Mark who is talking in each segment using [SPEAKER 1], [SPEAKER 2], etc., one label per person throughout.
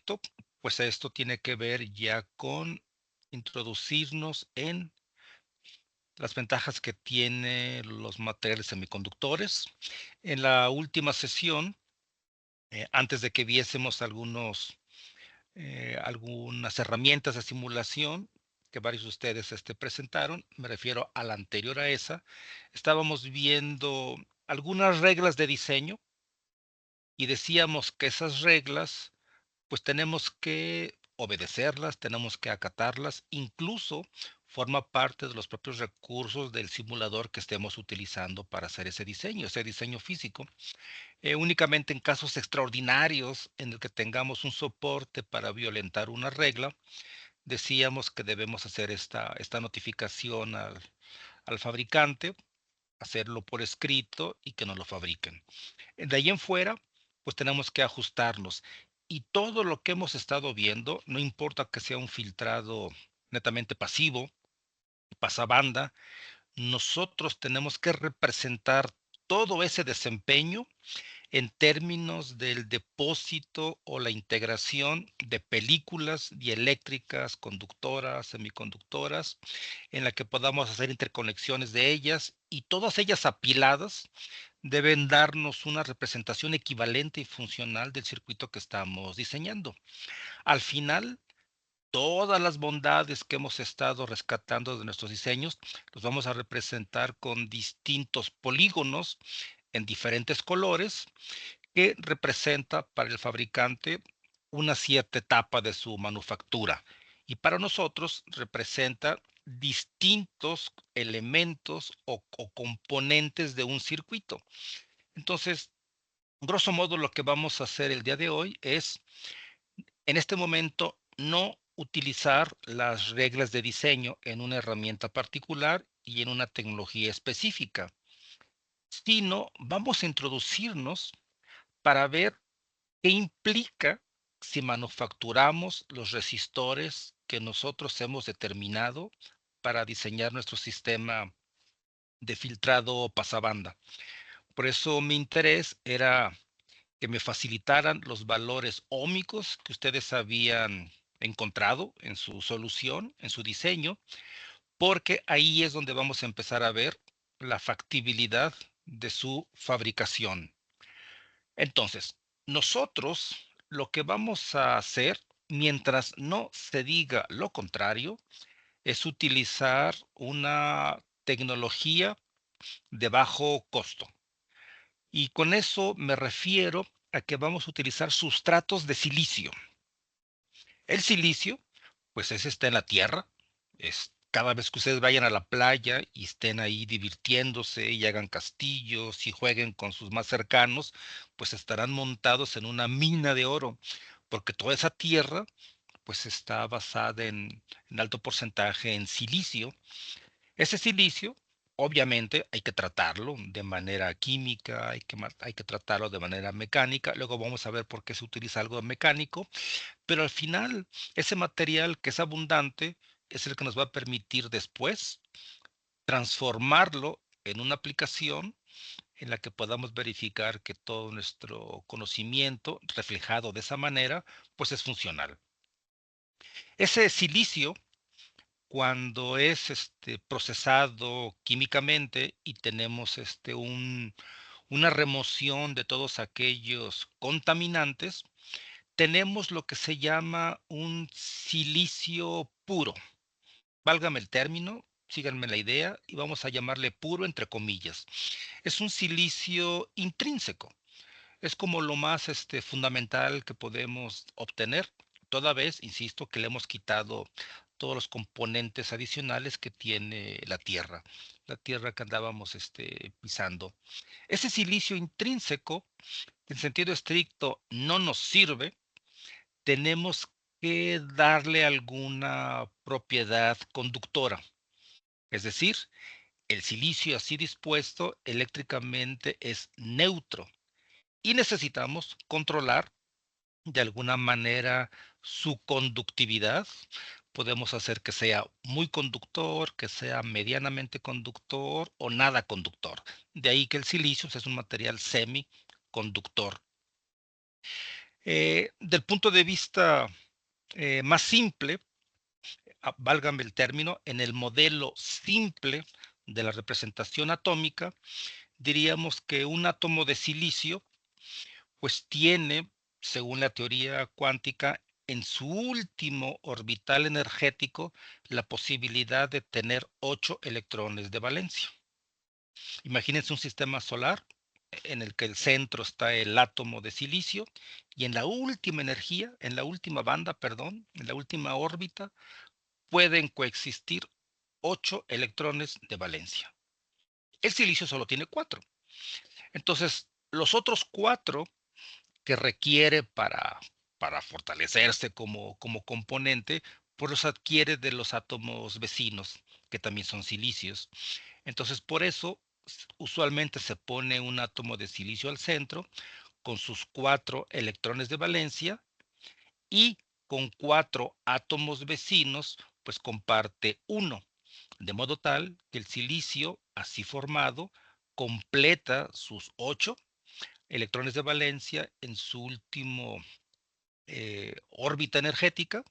[SPEAKER 1] estricto, pues esto tiene que ver ya con introducirnos en las ventajas que tiene los materiales semiconductores. En la última sesión, antes de que viésemos algunas herramientas de simulación que varios de ustedes presentaron, me refiero a la anterior a esa, estábamos viendo algunas reglas de diseño y decíamos que esas reglas pues tenemos que obedecerlas, tenemos que acatarlas, incluso forma parte de los propios recursos del simulador que estemos utilizando para hacer ese diseño físico. Únicamente en casos extraordinarios en el que tengamos un soporte para violentar una regla, decíamos que debemos hacer esta notificación al fabricante, hacerlo por escrito y que nos lo fabriquen. De ahí en fuera, pues tenemos que ajustarnos. Y todo lo que hemos estado viendo, no importa que sea un filtrado netamente pasivo, pasabanda, nosotros tenemos que representar todo ese desempeño en términos del depósito o la integración de películas dieléctricas, conductoras, semiconductoras, en la que podamos hacer interconexiones de ellas y todas ellas apiladas deben darnos una representación equivalente y funcional del circuito que estamos diseñando. Al final, todas las bondades que hemos estado rescatando de nuestros diseños los vamos a representar con distintos polígonos en diferentes colores que representa para el fabricante una cierta etapa de su manufactura y para nosotros representa distintos elementos o componentes de un circuito. Entonces, grosso modo, lo que vamos a hacer el día de hoy es, en este momento, no utilizar las reglas de diseño en una herramienta particular y en una tecnología específica, sino vamos a introducirnos para ver qué implica si manufacturamos los resistores que nosotros hemos determinado para diseñar nuestro sistema de filtrado pasabanda. Por eso mi interés era que me facilitaran los valores óhmicos que ustedes habían encontrado en su solución, en su diseño, porque ahí es donde vamos a empezar a ver la factibilidad de su fabricación. Entonces, nosotros lo que vamos a hacer, mientras no se diga lo contrario, es utilizar una tecnología de bajo costo. Y con eso me refiero a que vamos a utilizar sustratos de silicio. El silicio, pues ese está en la tierra. Cada vez que ustedes vayan a la playa y estén ahí divirtiéndose y hagan castillos y jueguen con sus más cercanos, pues estarán montados en una mina de oro, porque toda esa tierra pues está basada en alto porcentaje en silicio. Ese silicio, obviamente, hay que tratarlo de manera química, hay que tratarlo de manera mecánica. Luego vamos a ver por qué se utiliza algo mecánico, pero al final, ese material que es abundante es el que nos va a permitir después transformarlo en una aplicación en la que podamos verificar que todo nuestro conocimiento reflejado de esa manera, pues es funcional. Ese silicio, cuando es procesado químicamente y tenemos una remoción de todos aquellos contaminantes, tenemos lo que se llama un silicio puro. Válgame el término, síganme la idea, y vamos a llamarle puro entre comillas. Es un silicio intrínseco. Es como lo más fundamental que podemos obtener, toda vez, insisto, que le hemos quitado todos los componentes adicionales que tiene la tierra que andábamos pisando. Ese silicio intrínseco, en sentido estricto, no nos sirve. Tenemos que darle alguna propiedad conductora. Es decir, el silicio así dispuesto eléctricamente es neutro y necesitamos controlar de alguna manera su conductividad. Podemos hacer que sea muy conductor, que sea medianamente conductor o nada conductor. De ahí que el silicio es un material semiconductor. Del punto de vista más simple, válgame el término, en el modelo simple de la representación atómica, diríamos que un átomo de silicio pues tiene, según la teoría cuántica, en su último orbital energético la posibilidad de tener 8 electrones de valencia. Imagínense un sistema solar en el que el centro está el átomo de silicio y en la última energía, en la última banda, perdón, en la última órbita, pueden coexistir 8 electrones de valencia. El silicio solo tiene 4. Entonces, los otros 4 que requiere para fortalecerse como componente, pues los adquiere de los átomos vecinos, que también son silicios. Entonces, por eso, usualmente se pone un átomo de silicio al centro, con sus 4 electrones de valencia, y con 4 átomos vecinos, pues comparte uno, de modo tal que el silicio, así formado, completa sus 8 electrones de valencia en su último órbita energética,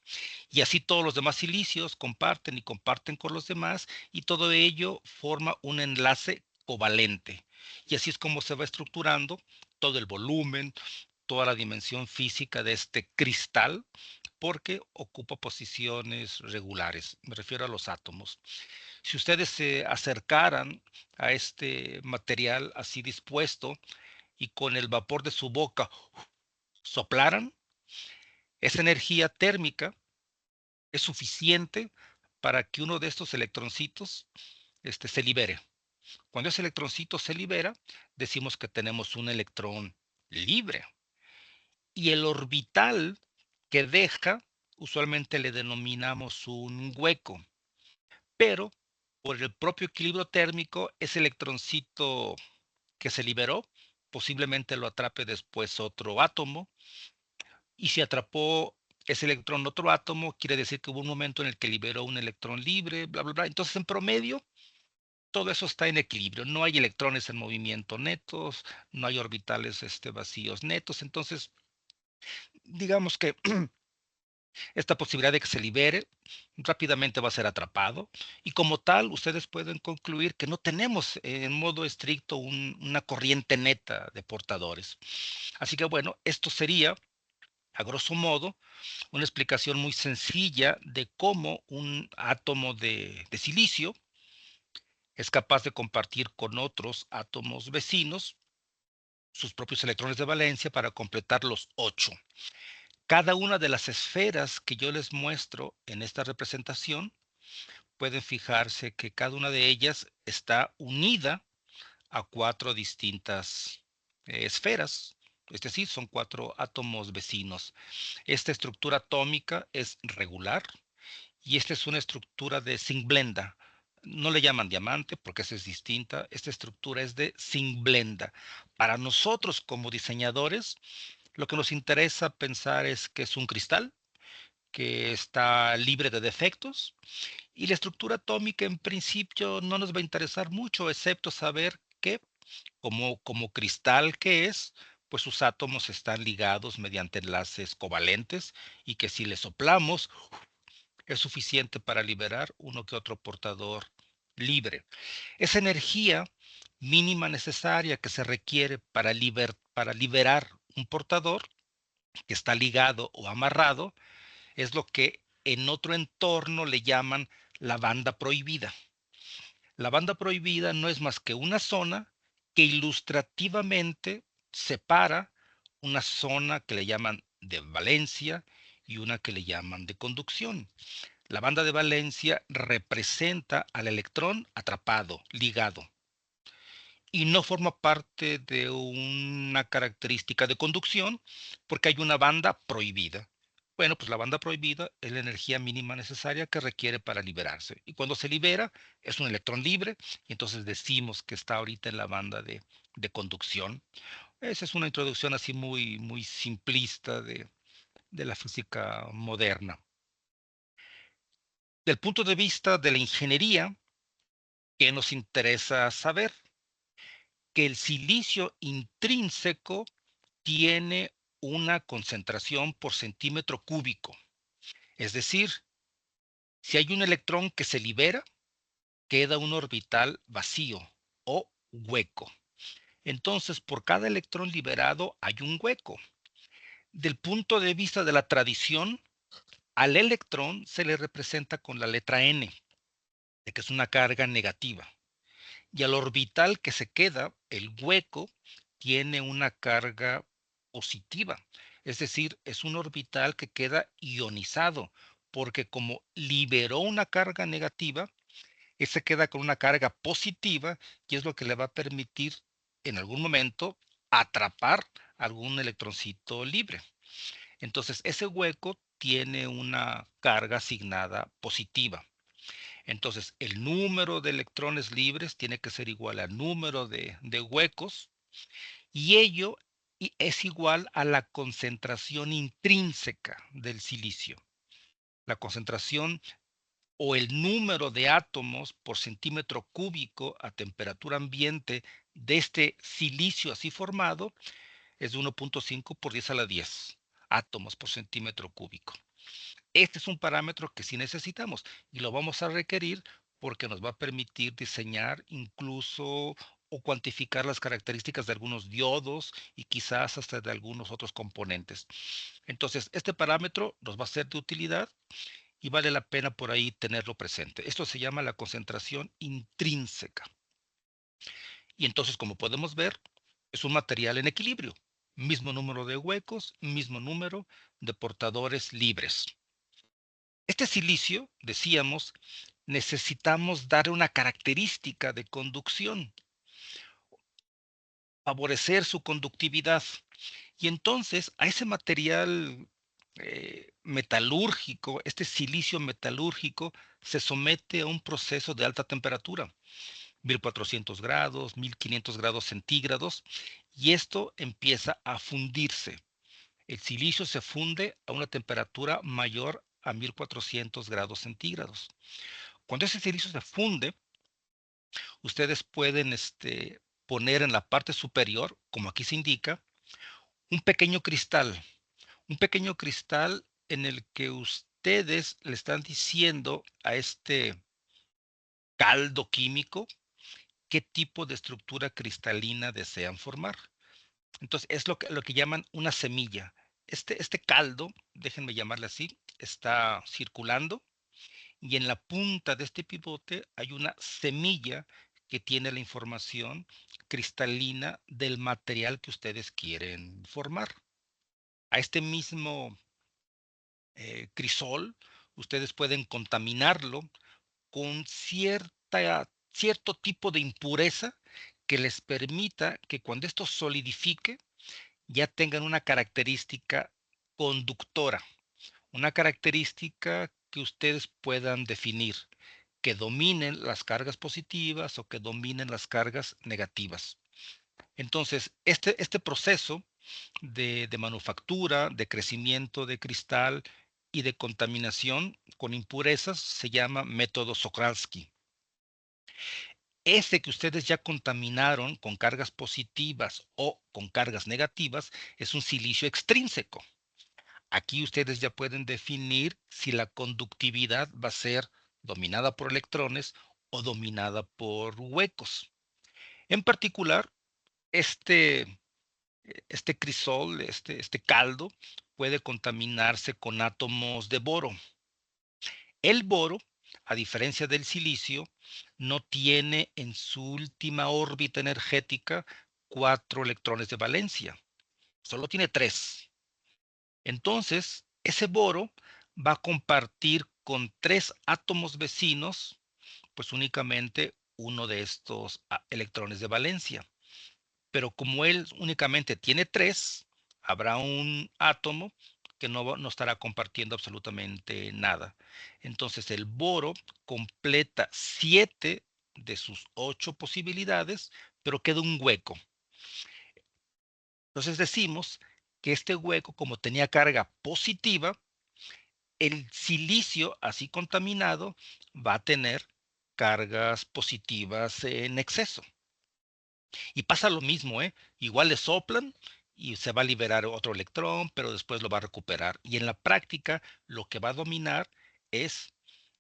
[SPEAKER 1] y así todos los demás silicios comparten y comparten con los demás, y todo ello forma un enlace covalente. Y así es como se va estructurando todo el volumen, toda la dimensión física de este cristal, porque ocupa posiciones regulares. Me refiero a los átomos. Si ustedes se acercaran a este material así dispuesto y con el vapor de su boca soplaran, esa energía térmica es suficiente para que uno de estos electroncitos se libere. Cuando ese electroncito se libera, decimos que tenemos un electrón libre. Y el orbital que deja, usualmente le denominamos un hueco. Pero por el propio equilibrio térmico, ese electroncito que se liberó, posiblemente lo atrape después otro átomo, y si atrapó ese electrón otro átomo, quiere decir que hubo un momento en el que liberó un electrón libre, bla, bla, bla. Entonces, en promedio, todo eso está en equilibrio. No hay electrones en movimiento netos, no hay orbitales vacíos netos. Entonces, digamos que esta posibilidad de que se libere rápidamente va a ser atrapado, y como tal ustedes pueden concluir que no tenemos en modo estricto una corriente neta de portadores. Así que bueno, esto sería a grosso modo una explicación muy sencilla de cómo un átomo de silicio es capaz de compartir con otros átomos vecinos sus propios electrones de valencia para completar los 8. Cada una de las esferas que yo les muestro en esta representación, pueden fijarse que cada una de ellas está unida a 4 distintas esferas. Es decir, son 4 átomos vecinos. Esta estructura atómica es regular y esta es una estructura de zinc blenda. No le llaman diamante porque esa es distinta. Esta estructura es de zinc blenda. Para nosotros como diseñadores, lo que nos interesa pensar es que es un cristal que está libre de defectos, y la estructura atómica en principio no nos va a interesar mucho, excepto saber que como cristal que es, pues sus átomos están ligados mediante enlaces covalentes, y que si le soplamos es suficiente para liberar uno que otro portador libre. Esa energía mínima necesaria que se requiere para liberar un portador que está ligado o amarrado es lo que en otro entorno le llaman la banda prohibida. La banda prohibida no es más que una zona que ilustrativamente separa una zona que le llaman de valencia y una que le llaman de conducción. La banda de valencia representa al electrón atrapado, ligado, y no forma parte de una característica de conducción porque hay una banda prohibida. Bueno, pues la banda prohibida es la energía mínima necesaria que requiere para liberarse. Y cuando se libera, es un electrón libre, y entonces decimos que está ahorita en la banda de conducción. Esa es una introducción así muy, muy simplista de la física moderna. Del punto de vista de la ingeniería, ¿qué nos interesa saber? Que el silicio intrínseco tiene una concentración por centímetro cúbico. Es decir, si hay un electrón que se libera, queda un orbital vacío o hueco. Entonces, por cada electrón liberado hay un hueco. Del punto de vista de la tradición, al electrón se le representa con la letra N, de que es una carga negativa. Y al orbital que se queda, el hueco, tiene una carga positiva. Es decir, es un orbital que queda ionizado, porque como liberó una carga negativa, ese queda con una carga positiva y es lo que le va a permitir en algún momento atrapar algún electroncito libre. Entonces, ese hueco tiene una carga asignada positiva. Entonces, el número de electrones libres tiene que ser igual al número de huecos y ello es igual a la concentración intrínseca del silicio. La concentración o el número de átomos por centímetro cúbico a temperatura ambiente de este silicio así formado es de 1.5 por 10 a la 10 átomos por centímetro cúbico. Este es un parámetro que sí necesitamos y lo vamos a requerir porque nos va a permitir diseñar incluso o cuantificar las características de algunos diodos y quizás hasta de algunos otros componentes. Entonces, este parámetro nos va a ser de utilidad y vale la pena por ahí tenerlo presente. Esto se llama la concentración intrínseca. Y entonces, como podemos ver, es un material en equilibrio. Mismo número de huecos, mismo número de portadores libres. Este silicio, decíamos, necesitamos darle una característica de conducción, favorecer su conductividad. Y entonces a ese material metalúrgico, este silicio metalúrgico, se somete a un proceso de alta temperatura, 1400 grados, 1500 grados centígrados, y esto empieza a fundirse. El silicio se funde a una temperatura mayor a 1400 grados centígrados. Cuando ese silicio se funde, ustedes pueden poner en la parte superior, como aquí se indica, un un pequeño cristal en el que ustedes le están diciendo a este caldo químico qué tipo de estructura cristalina desean formar. Entonces, es lo que llaman una semilla. Este caldo, déjenme llamarle así, está circulando y en la punta de este pivote hay una semilla que tiene la información cristalina del material que ustedes quieren formar. A este mismo crisol, ustedes pueden contaminarlo con cierto tipo de impureza que les permita que cuando esto solidifique ya tengan una característica conductora, una característica que ustedes puedan definir, que dominen las cargas positivas o que dominen las cargas negativas. Entonces, este proceso de manufactura, de crecimiento de cristal y de contaminación con impurezas se llama método Sokralski. Ese que ustedes ya contaminaron con cargas positivas o con cargas negativas es un silicio extrínseco. Aquí ustedes ya pueden definir si la conductividad va a ser dominada por electrones o dominada por huecos. En particular, este, este crisol, este caldo, puede contaminarse con átomos de boro. El boro, a diferencia del silicio, no tiene en su última órbita energética 4 electrones de valencia, solo tiene 3. Entonces, ese boro va a compartir con 3 átomos vecinos, pues únicamente uno de estos electrones de valencia. Pero como él únicamente tiene 3, habrá un átomo que no estará compartiendo absolutamente nada. Entonces el boro completa 7 de sus 8 posibilidades, pero queda un hueco. Entonces decimos que este hueco, como tenía carga positiva, el silicio así contaminado va a tener cargas positivas en exceso. Y pasa lo mismo, ¿eh? Igual le soplan y se va a liberar otro electrón, pero después lo va a recuperar. Y en la práctica, lo que va a dominar es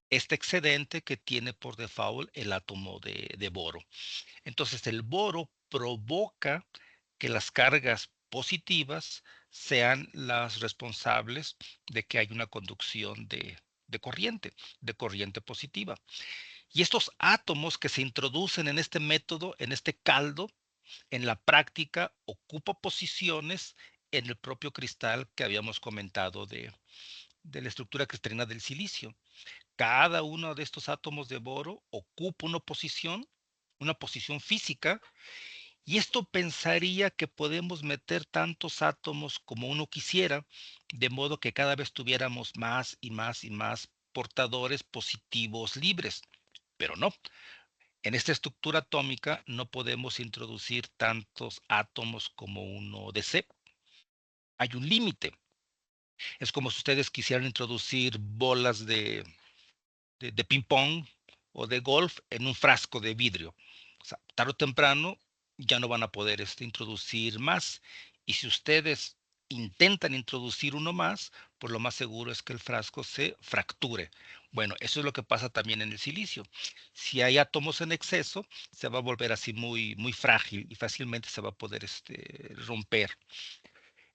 [SPEAKER 1] este excedente que tiene por default el átomo de boro. Entonces, el boro provoca que las cargas positivas sean las responsables de que haya una conducción de corriente positiva. Y estos átomos que se introducen en este método, en este caldo, en la práctica ocupa posiciones en el propio cristal que habíamos comentado de la estructura cristalina del silicio. Cada uno de estos átomos de boro ocupa una posición física, y esto pensaría que podemos meter tantos átomos como uno quisiera, de modo que cada vez tuviéramos más y más y más portadores positivos libres. Pero no, en esta estructura atómica no podemos introducir tantos átomos como uno desee. Hay un límite. Es como si ustedes quisieran introducir bolas de ping pong o de golf en un frasco de vidrio. O sea, tarde o temprano ya no van a poder introducir más. Y si ustedes intentan introducir uno más, pues lo más seguro es que el frasco se fracture. Bueno, eso es lo que pasa también en el silicio. Si hay átomos en exceso, se va a volver así muy, muy frágil y fácilmente se va a poder romper.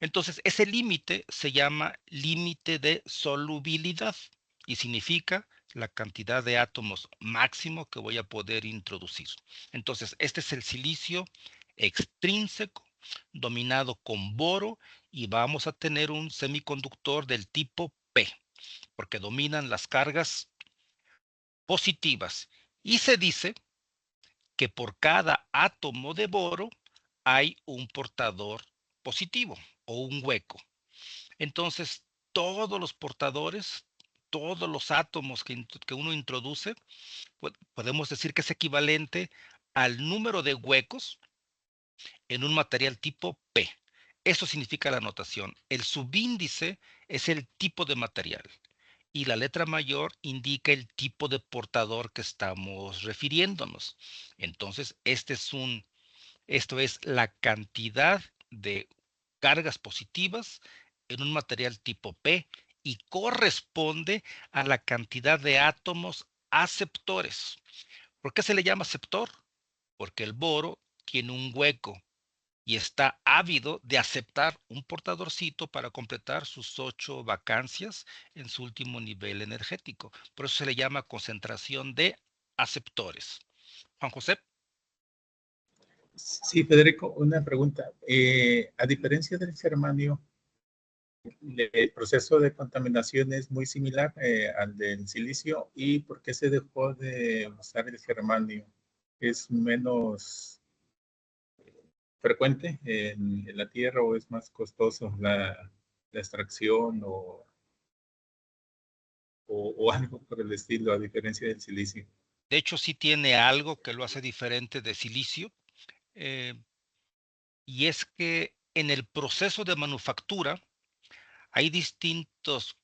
[SPEAKER 1] Entonces, ese límite se llama límite de solubilidad y significa la cantidad de átomos máximo que voy a poder introducir. Entonces, este es el silicio extrínseco dominado con boro, y vamos a tener un semiconductor del tipo P, porque dominan las cargas positivas. Y se dice que por cada átomo de boro hay un portador positivo o un hueco. Entonces, todos los portadores, todos los átomos que uno introduce, podemos decir que es equivalente al número de huecos en un material tipo P. Eso significa la notación. El subíndice es el tipo de material y la letra mayor indica el tipo de portador que estamos refiriéndonos. Entonces, esto es la cantidad de cargas positivas en un material tipo P, y corresponde a la cantidad de átomos aceptores. ¿Por qué se le llama aceptor? Porque el boro tiene un hueco y está ávido de aceptar un portadorcito para completar sus 8 vacancias en su último nivel energético. Por eso se le llama concentración de aceptores. Juan José.
[SPEAKER 2] Sí, Federico, una pregunta. A diferencia del germanio, el proceso de contaminación es muy similar al del silicio. ¿Y por qué se dejó de usar el germanio? ¿Es menos frecuente en la Tierra o es más costoso la extracción o algo por el estilo, a diferencia del silicio?
[SPEAKER 1] De hecho, sí tiene algo que lo hace diferente de silicio, eh, y es que en el proceso de manufactura hay distintos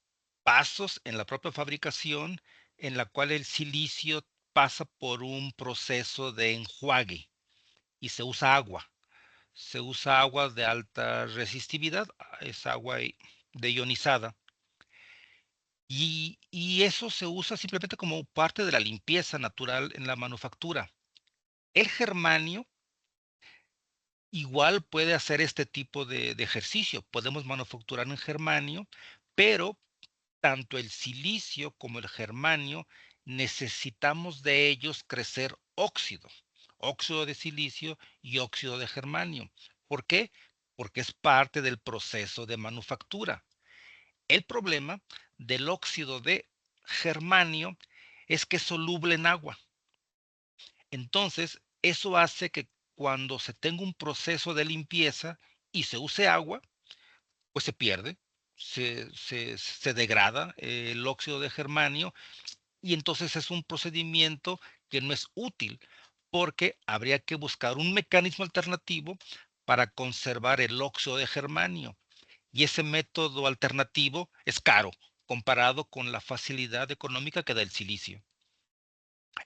[SPEAKER 1] pasos en la propia fabricación en la cual el silicio pasa por un proceso de enjuague y se usa agua. Se usa agua de alta resistividad, es agua de ionizada. Y eso se usa simplemente como parte de la limpieza natural en la manufactura. El germanio igual puede hacer este tipo de ejercicio. Podemos manufacturar en germanio, pero tanto el silicio como el germanio necesitamos de ellos crecer óxido, óxido de silicio y óxido de germanio. ¿Por qué? Porque es parte del proceso de manufactura. El problema del óxido de germanio es que es soluble en agua. Entonces, eso hace que cuando se tenga un proceso de limpieza y se use agua, pues se pierde, se degrada el óxido de germanio, y entonces es un procedimiento que no es útil, porque habría que buscar un mecanismo alternativo para conservar el óxido de germanio. Y ese método alternativo es caro comparado con la facilidad económica que da el silicio.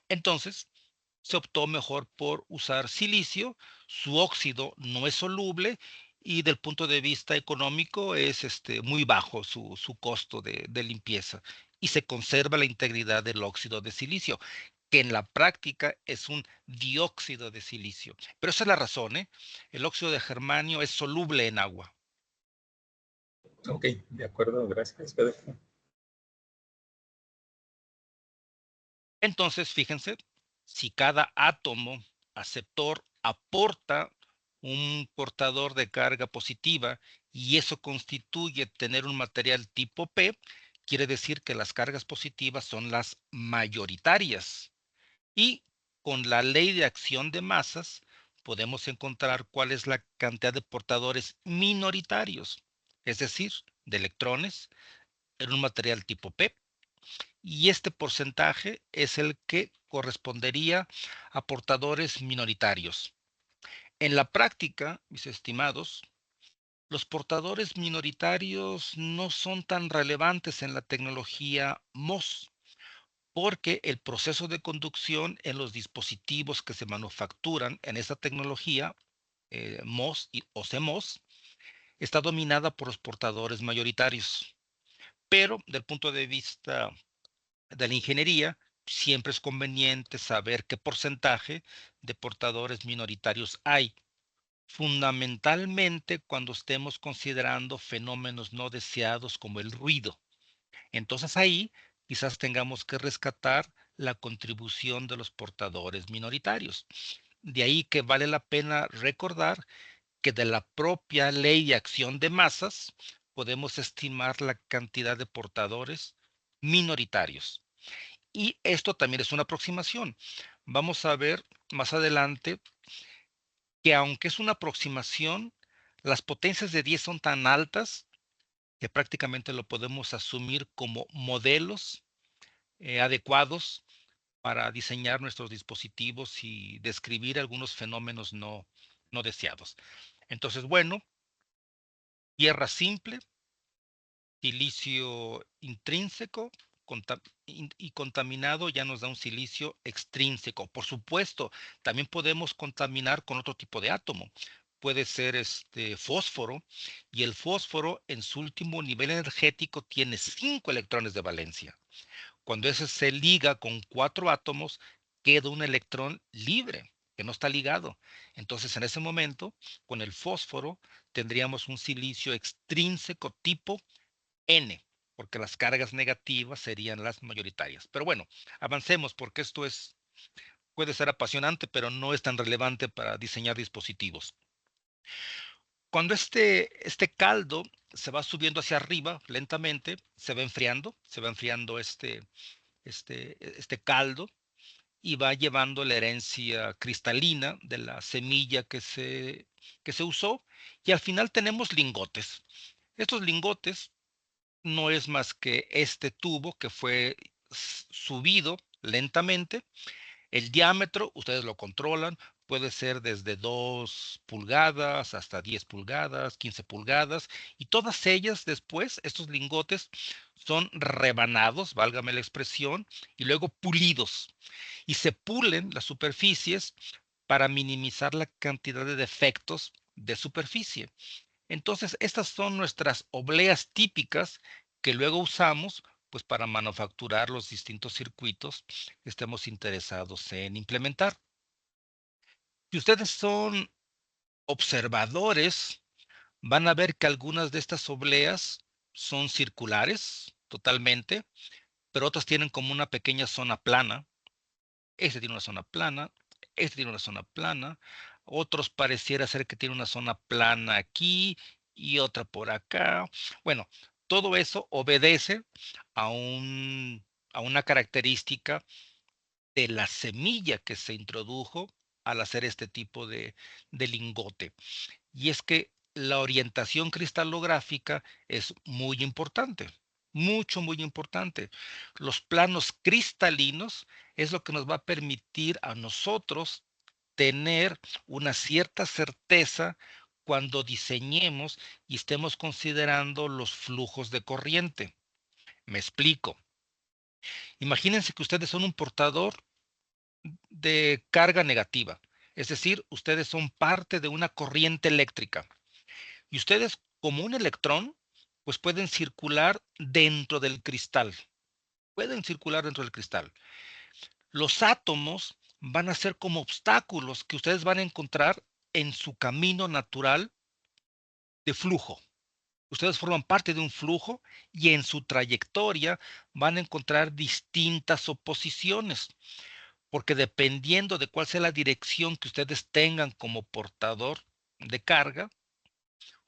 [SPEAKER 1] Entonces, se optó mejor por usar silicio. Su óxido no es soluble y del punto de vista económico es muy bajo su costo de limpieza y se conserva la integridad del óxido de silicio, que en la práctica es un dióxido de silicio. Pero esa es la razón, ¿eh? El óxido de germanio es soluble en agua.
[SPEAKER 2] Ok, de acuerdo, gracias, Pedro.
[SPEAKER 1] Entonces, fíjense, si cada átomo aceptor aporta un portador de carga positiva y eso constituye tener un material tipo P, quiere decir que las cargas positivas son las mayoritarias. Y con la ley de acción de masas podemos encontrar cuál es la cantidad de portadores minoritarios, es decir, de electrones en un material tipo P. Y este porcentaje es el que correspondería a portadores minoritarios. En la práctica, mis estimados, los portadores minoritarios no son tan relevantes en la tecnología MOS, porque el proceso de conducción en los dispositivos que se manufacturan en esta tecnología, MOS o CMOS, está dominada por los portadores mayoritarios. Pero del punto de vista de la ingeniería, siempre es conveniente saber qué porcentaje de portadores minoritarios hay, fundamentalmente cuando estemos considerando fenómenos no deseados como el ruido. Entonces ahí quizás tengamos que rescatar la contribución de los portadores minoritarios. De ahí que vale la pena recordar que de la propia ley de acción de masas podemos estimar la cantidad de portadores minoritarios. Y esto también es una aproximación. Vamos a ver más adelante que aunque es una aproximación, las potencias de 10 son tan altas que prácticamente lo podemos asumir como modelos adecuados para diseñar nuestros dispositivos y describir algunos fenómenos no deseados. Entonces, bueno, tierra simple, silicio intrínseco y contaminado ya nos da un silicio extrínseco. Por supuesto, también podemos contaminar con otro tipo de átomo. Puede ser fósforo, y el fósforo en su último nivel energético tiene 5 electrones de valencia. Cuando ese se liga con 4 átomos, queda un electrón libre, que no está ligado. Entonces, en ese momento, con el fósforo, tendríamos un silicio extrínseco tipo N, porque las cargas negativas serían las mayoritarias. Pero bueno, avancemos porque puede ser apasionante, pero no es tan relevante para diseñar dispositivos. Cuando este caldo se va subiendo hacia arriba lentamente, se va enfriando este caldo y va llevando la herencia cristalina de la semilla que se usó, y al final tenemos lingotes. Estos lingotes no es más que este tubo que fue subido lentamente. El diámetro, ustedes lo controlan, puede ser desde 2 pulgadas hasta 10 pulgadas, 15 pulgadas, y todas ellas después, estos lingotes, son rebanados, válgame la expresión, y luego pulidos. Y se pulen las superficies para minimizar la cantidad de defectos de superficie. Entonces, estas son nuestras obleas típicas que luego usamos pues para manufacturar los distintos circuitos que estemos interesados en implementar. Si ustedes son observadores, van a ver que algunas de estas obleas son circulares totalmente, pero otras tienen como una pequeña zona plana. Este tiene una zona plana, este tiene una zona plana, otros pareciera ser que tiene una zona plana aquí y otra por acá. Bueno, todo eso obedece a, a una característica de la semilla que se introdujo al hacer este tipo de lingote. Y es que la orientación cristalográfica es muy importante, muy importante. Los planos cristalinos es lo que nos va a permitir a nosotros tener una cierta certeza cuando diseñemos y estemos considerando los flujos de corriente. Me explico. Imagínense que ustedes son un portador de carga negativa, es decir, ustedes son parte de una corriente eléctrica. Y ustedes, como un electrón, pues pueden circular dentro del cristal. Pueden circular dentro del cristal. Los átomos van a ser como obstáculos que ustedes van a encontrar en su camino natural de flujo. Ustedes forman parte de un flujo y en su trayectoria van a encontrar distintas oposiciones, porque dependiendo de cuál sea la dirección que ustedes tengan como portador de carga,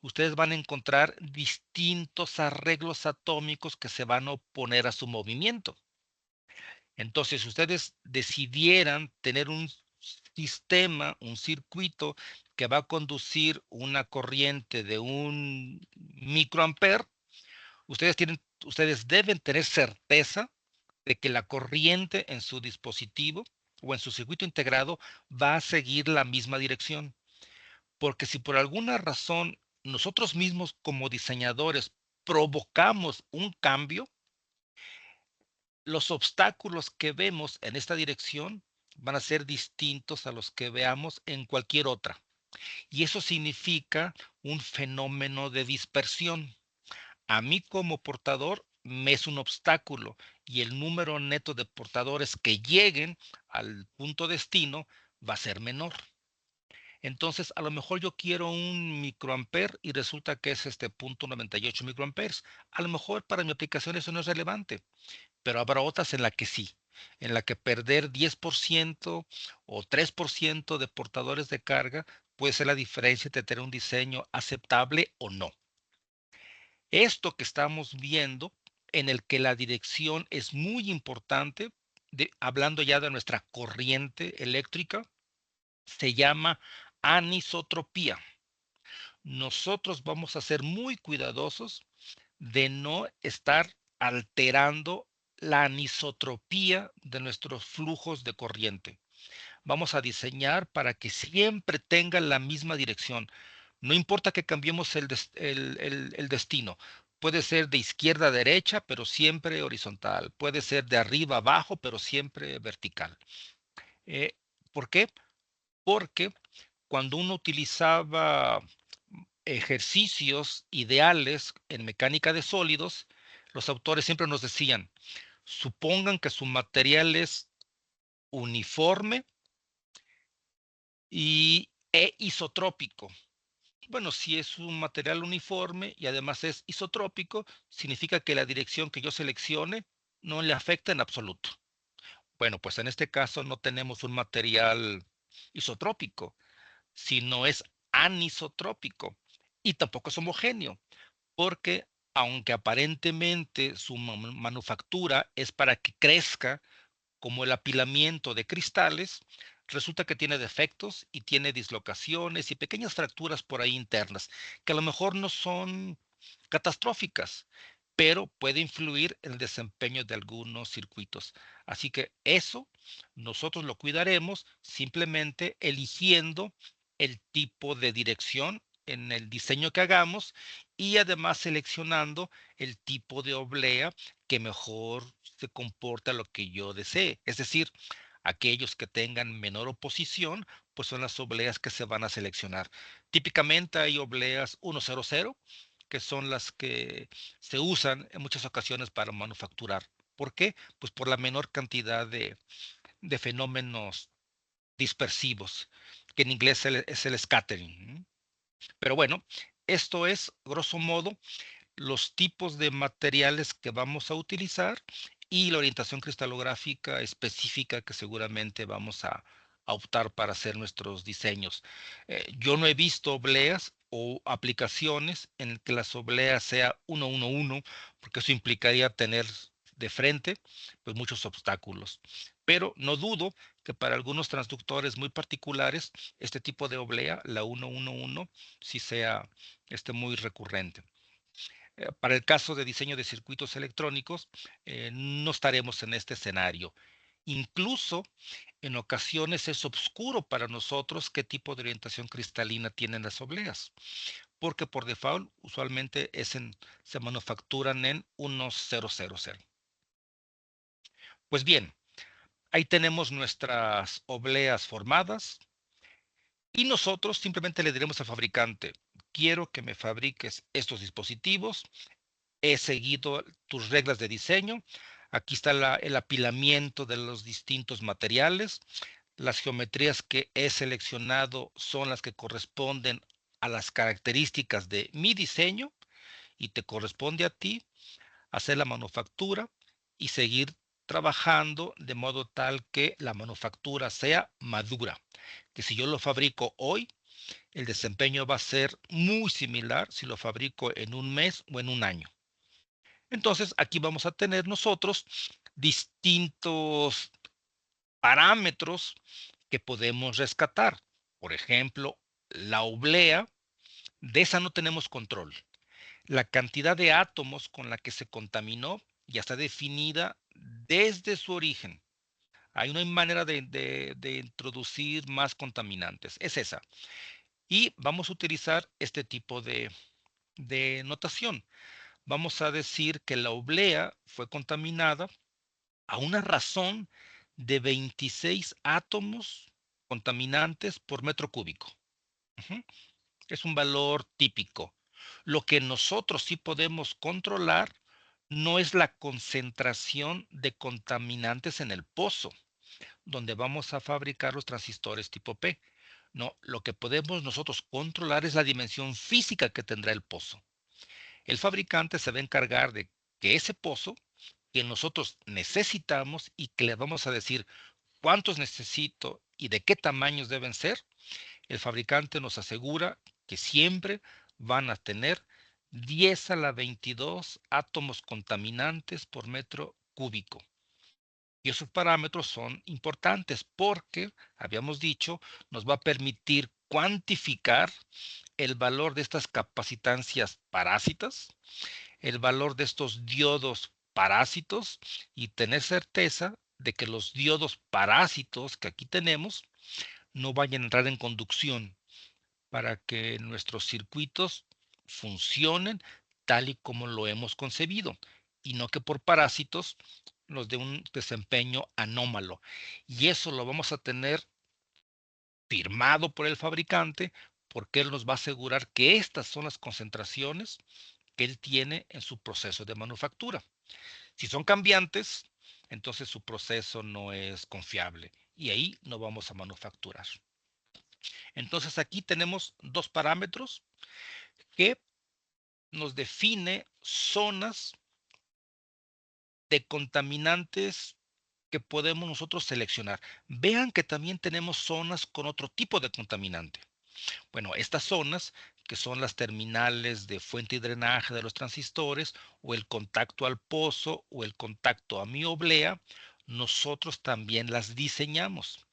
[SPEAKER 1] ustedes van a encontrar distintos arreglos atómicos que se van a oponer a su movimiento. Entonces, si ustedes decidieran tener un sistema, un circuito que va a conducir una corriente de 1 microamper, ustedes deben tener certeza de que la corriente en su dispositivo o en su circuito integrado va a seguir la misma dirección. Porque si por alguna razón nosotros mismos como diseñadores provocamos un cambio, los obstáculos que vemos en esta dirección van a ser distintos a los que veamos en cualquier otra. Y eso significa un fenómeno de dispersión. A mí como portador me es un obstáculo y el número neto de portadores que lleguen al punto destino va a ser menor. Entonces, a lo mejor yo quiero 1 microamper y resulta que es este punto 98 microamperes. A lo mejor para mi aplicación eso no es relevante, pero habrá otras en la que sí, en la que perder 10% o 3% de portadores de carga puede ser la diferencia entre tener un diseño aceptable o no. Esto que estamos viendo, en el que la dirección es muy importante, hablando ya de nuestra corriente eléctrica, se llama anisotropía. Nosotros vamos a ser muy cuidadosos de no estar alterando la anisotropía de nuestros flujos de corriente. Vamos a diseñar para que siempre tengan la misma dirección. No importa que cambiemos el destino. Puede ser de izquierda a derecha, pero siempre horizontal. Puede ser de arriba a abajo, pero siempre vertical. Eh, ¿Por qué? Porque cuando uno utilizaba ejercicios ideales en mecánica de sólidos, los autores siempre nos decían, supongan que su material es uniforme e isotrópico. Bueno, si es un material uniforme y además es isotrópico, significa que la dirección que yo seleccione no le afecta en absoluto. Bueno, pues en este caso no tenemos un material isotrópico, sino es anisotrópico y tampoco es homogéneo, porque aunque aparentemente su manufactura es para que crezca como el apilamiento de cristales, resulta que tiene defectos y tiene dislocaciones y pequeñas fracturas por ahí internas, que a lo mejor no son catastróficas, pero puede influir en el desempeño de algunos circuitos. Así que eso nosotros lo cuidaremos simplemente eligiendo el tipo de dirección en el diseño que hagamos y además seleccionando el tipo de oblea que mejor se comporta lo que yo desee. Es decir, aquellos que tengan menor oposición, pues son las obleas que se van a seleccionar. Típicamente hay obleas 100, que son las que se usan en muchas ocasiones para manufacturar. ¿Por qué? Pues por la menor cantidad de fenómenos dispersivos, que en inglés es el scattering. Pero bueno, esto es, grosso modo, los tipos de materiales que vamos a utilizar y la orientación cristalográfica específica que seguramente vamos a optar para hacer nuestros diseños. Yo no he visto obleas o aplicaciones en que las obleas sea 1-1-1, porque eso implicaría tener de frente pues muchos obstáculos. Pero no dudo que para algunos transductores muy particulares, este tipo de oblea, la 1-1-1, sí sea muy recurrente. Para el caso de diseño de circuitos electrónicos, no estaremos en este escenario. Incluso en ocasiones es oscuro para nosotros qué tipo de orientación cristalina tienen las obleas, porque por default usualmente se manufacturan en 1000. Pues bien, ahí tenemos nuestras obleas formadas y nosotros simplemente le diremos al fabricante quiero que me fabriques estos dispositivos, he seguido tus reglas de diseño, aquí está el apilamiento de los distintos materiales, las geometrías que he seleccionado son las que corresponden a las características de mi diseño y te corresponde a ti hacer la manufactura y seguir trabajando de modo tal que la manufactura sea madura, que si yo lo fabrico hoy, el desempeño va a ser muy similar si lo fabrico en un mes o en un año. Entonces, aquí vamos a tener nosotros distintos parámetros que podemos rescatar. Por ejemplo, la oblea, de esa no tenemos control. La cantidad de átomos con la que se contaminó ya está definida desde su origen. Ahí no hay manera de introducir más contaminantes. Es esa. Y vamos a utilizar este tipo de notación. Vamos a decir que la oblea fue contaminada a una razón de 26 átomos contaminantes por metro cúbico. Ujú. Es un valor típico. Lo que nosotros sí podemos controlar no es la concentración de contaminantes en el pozo, donde vamos a fabricar los transistores tipo P. No, lo que podemos nosotros controlar es la dimensión física que tendrá el pozo. El fabricante se va a encargar de que ese pozo que nosotros necesitamos y que le vamos a decir cuántos necesito y de qué tamaños deben ser, el fabricante nos asegura que siempre van a tener 10 a la 22 átomos contaminantes por metro cúbico. Y esos parámetros son importantes porque, habíamos dicho, nos va a permitir cuantificar el valor de estas capacitancias parásitas, el valor de estos diodos parásitos y tener certeza de que los diodos parásitos que aquí tenemos no vayan a entrar en conducción para que nuestros circuitos funcionen tal y como lo hemos concebido y no que por parásitos nos dé un desempeño anómalo. Y eso lo vamos a tener firmado por el fabricante porque él nos va a asegurar que estas son las concentraciones que él tiene en su proceso de manufactura. Si son cambiantes, entonces su proceso no es confiable y ahí no vamos a manufacturar. Entonces aquí tenemos dos parámetros que nos define zonas de contaminantes que podemos nosotros seleccionar. Vean que también tenemos zonas con otro tipo de contaminante. Bueno, estas zonas, que son las terminales de fuente y drenaje de los transistores, o el contacto al pozo, o el contacto a mi oblea, nosotros también las diseñamos.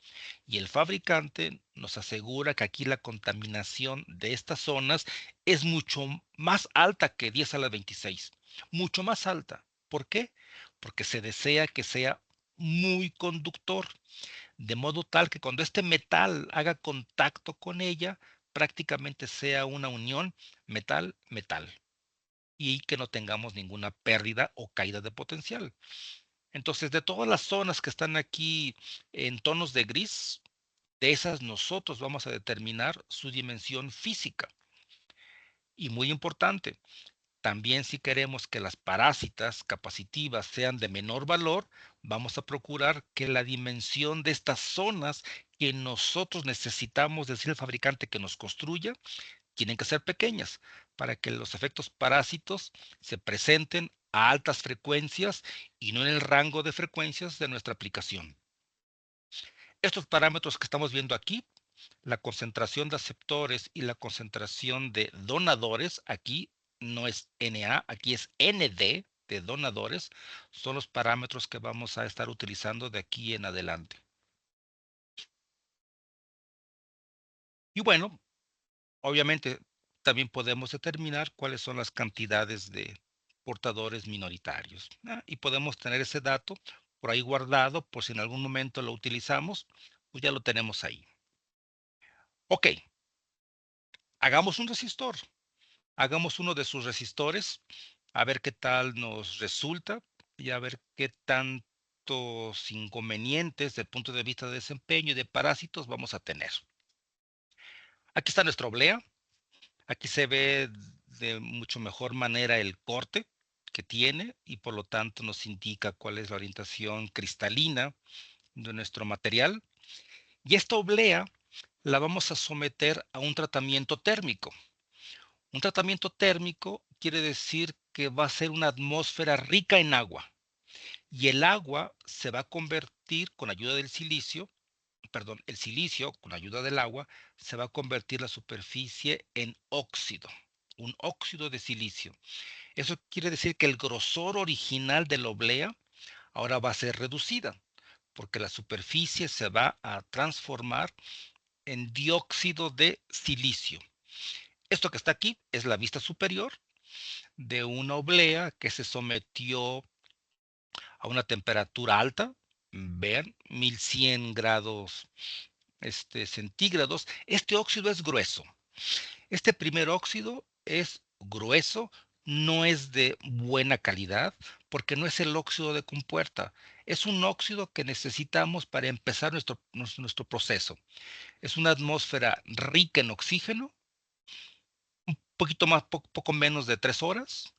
[SPEAKER 1] Y el fabricante nos asegura que aquí la contaminación de estas zonas es mucho más alta que 10 a la 26. Mucho más alta. ¿Por qué? Porque se desea que sea muy conductor, de modo tal que cuando este metal haga contacto con ella, prácticamente sea una unión metal-metal y que no tengamos ninguna pérdida o caída de potencial. Entonces, de todas las zonas que están aquí en tonos de gris, de esas nosotros vamos a determinar su dimensión física. Y muy importante, también si queremos que las parásitas capacitivas sean de menor valor, vamos a procurar que la dimensión de estas zonas que nosotros necesitamos decir al fabricante que nos construya, tienen que ser pequeñas para que los efectos parásitos se presenten a altas frecuencias y no en el rango de frecuencias de nuestra aplicación. Estos parámetros que estamos viendo aquí, la concentración de aceptores y la concentración de donadores, aquí no es Na, aquí es Nd de donadores, son los parámetros que vamos a estar utilizando de aquí en adelante. Y bueno, obviamente también podemos determinar cuáles son las cantidades de portadores minoritarios, ¿no? Y podemos tener ese dato por ahí guardado por si en algún momento lo utilizamos, pues ya lo tenemos ahí. Ok, hagamos un resistor. Hagamos uno de sus resistores, a ver qué tal nos resulta y a ver qué tantos inconvenientes desde el punto de vista de desempeño y de parásitos vamos a tener. Aquí está nuestra oblea. Aquí se ve de mucho mejor manera el corte que tiene y por lo tanto nos indica cuál es la orientación cristalina de nuestro material. Y esta oblea la vamos a someter a un tratamiento térmico. Un tratamiento térmico quiere decir que va a ser una atmósfera rica en agua y el agua se va a convertir con ayuda del silicio, perdón, el silicio con ayuda del agua se va a convertir la superficie en óxido, un óxido de silicio. Eso quiere decir que el grosor original de la oblea ahora va a ser reducida porque la superficie se va a transformar en dióxido de silicio. Esto que está aquí es la vista superior de una oblea que se sometió a una temperatura alta, vean, 1100 grados centígrados. Este óxido es grueso. Este primer óxido es grueso, no es de buena calidad, porque no es el óxido de compuerta. Es un óxido que necesitamos para empezar nuestro proceso. Es una atmósfera rica en oxígeno, poquito más, poco menos de 3 horas,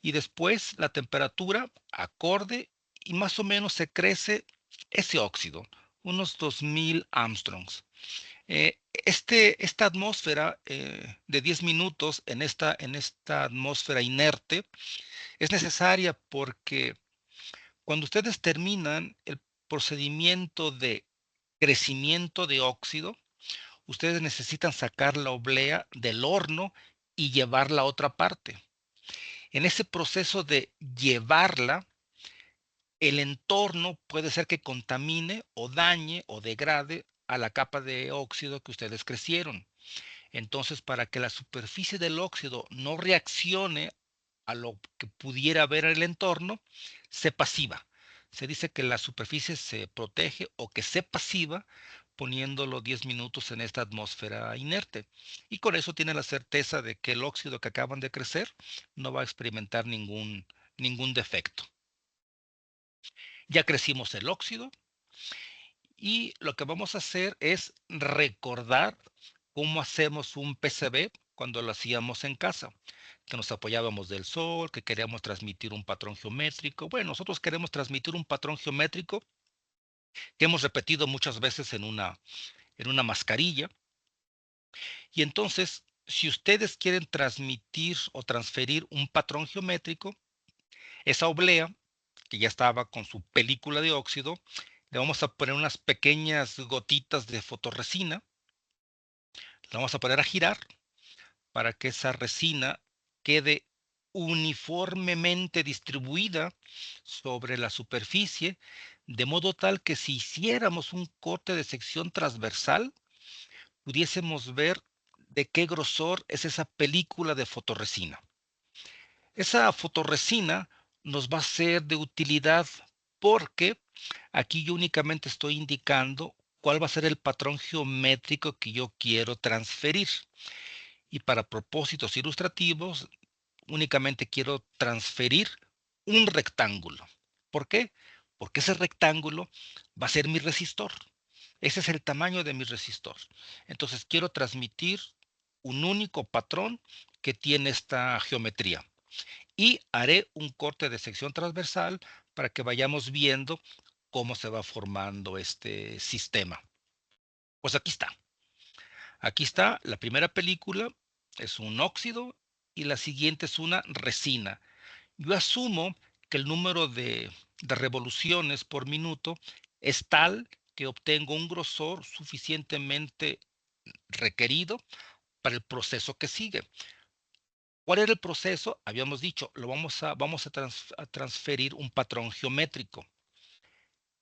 [SPEAKER 1] y después la temperatura acorde y más o menos se crece ese óxido, unos 2000 Armstrongs. Esta atmósfera de 10 minutos en esta atmósfera inerte es necesaria porque cuando ustedes terminan el procedimiento de crecimiento de óxido, ustedes necesitan sacar la oblea del horno y llevarla a otra parte. En ese proceso de llevarla, el entorno puede ser que contamine o dañe o degrade a la capa de óxido que ustedes crecieron. Entonces, para que la superficie del óxido no reaccione a lo que pudiera haber en el entorno, se pasiva. Se dice que la superficie se protege o que se pasiva poniéndolo 10 minutos en esta atmósfera inerte. Y con eso tienen la certeza de que el óxido que acaban de crecer no va a experimentar ningún defecto. Ya crecimos el óxido y lo que vamos a hacer es recordar cómo hacemos un PCB cuando lo hacíamos en casa, que nos apoyábamos del sol, que queríamos transmitir un patrón geométrico. Bueno, nosotros queremos transmitir un patrón geométrico que hemos repetido muchas veces en una mascarilla. Y entonces, si ustedes quieren transmitir o transferir un patrón geométrico, esa oblea, que ya estaba con su película de óxido, le vamos a poner unas pequeñas gotitas de fotorresina, la vamos a poner a girar para que esa resina quede uniformemente distribuida sobre la superficie, de modo tal que si hiciéramos un corte de sección transversal, pudiésemos ver de qué grosor es esa película de fotorresina. Esa fotorresina nos va a ser de utilidad porque aquí yo únicamente estoy indicando cuál va a ser el patrón geométrico que yo quiero transferir. Y para propósitos ilustrativos, únicamente quiero transferir un rectángulo. ¿Por qué? Porque ese rectángulo va a ser mi resistor. Ese es el tamaño de mi resistor. Entonces quiero transmitir un único patrón que tiene esta geometría. Y haré un corte de sección transversal para que vayamos viendo cómo se va formando este sistema. Pues aquí está. Aquí está la primera película, es un óxido y la siguiente es una resina. Yo asumo que el número de revoluciones por minuto es tal que obtengo un grosor suficientemente requerido para el proceso que sigue. ¿Cuál era el proceso? Habíamos dicho, vamos a transferir un patrón geométrico.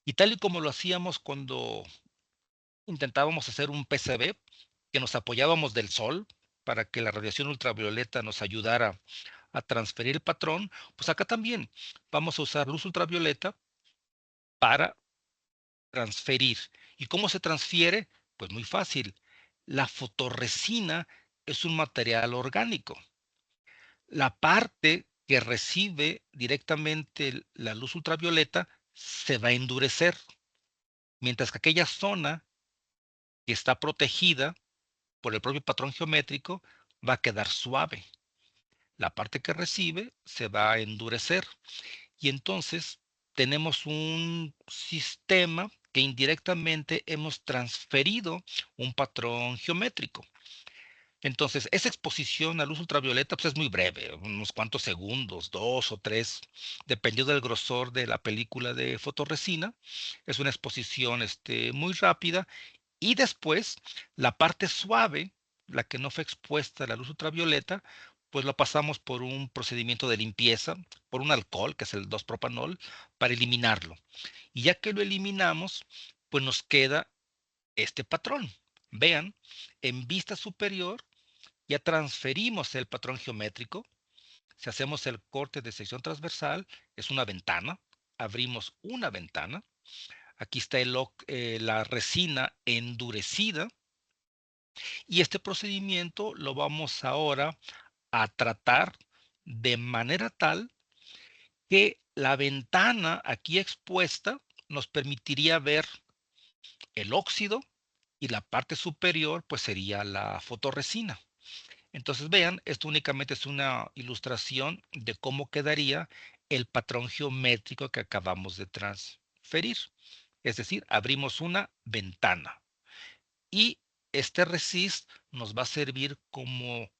[SPEAKER 1] Y tal y como lo hacíamos cuando intentábamos hacer un PCB, que nos apoyábamos del sol para que la radiación ultravioleta nos ayudara a transferir el patrón, pues acá también vamos a usar luz ultravioleta para transferir. ¿Y cómo se transfiere? Pues muy fácil. La fotorresina es un material orgánico. La parte que recibe directamente la luz ultravioleta se va a endurecer, mientras que aquella zona que está protegida por el propio patrón geométrico va a quedar suave. La parte que recibe se va a endurecer. Y entonces tenemos un sistema que indirectamente hemos transferido un patrón geométrico. Entonces, esa exposición a luz ultravioleta pues, es muy breve, unos cuantos segundos, 2 o 3, dependiendo del grosor de la película de fotorresina. Es una exposición muy rápida y después la parte suave, la que no fue expuesta a la luz ultravioleta, pues lo pasamos por un procedimiento de limpieza, por un alcohol, que es el 2-propanol, para eliminarlo. Y ya que lo eliminamos, pues nos queda este patrón. Vean, en vista superior ya transferimos el patrón geométrico. Si hacemos el corte de sección transversal, es una ventana. Abrimos una ventana. Aquí está la resina endurecida. Y este procedimiento lo vamos ahora a tratar de manera tal que la ventana aquí expuesta nos permitiría ver el óxido y la parte superior pues sería la fotorresina. Entonces vean, esto únicamente es una ilustración de cómo quedaría el patrón geométrico que acabamos de transferir. Es decir, abrimos una ventana y este resist nos va a servir como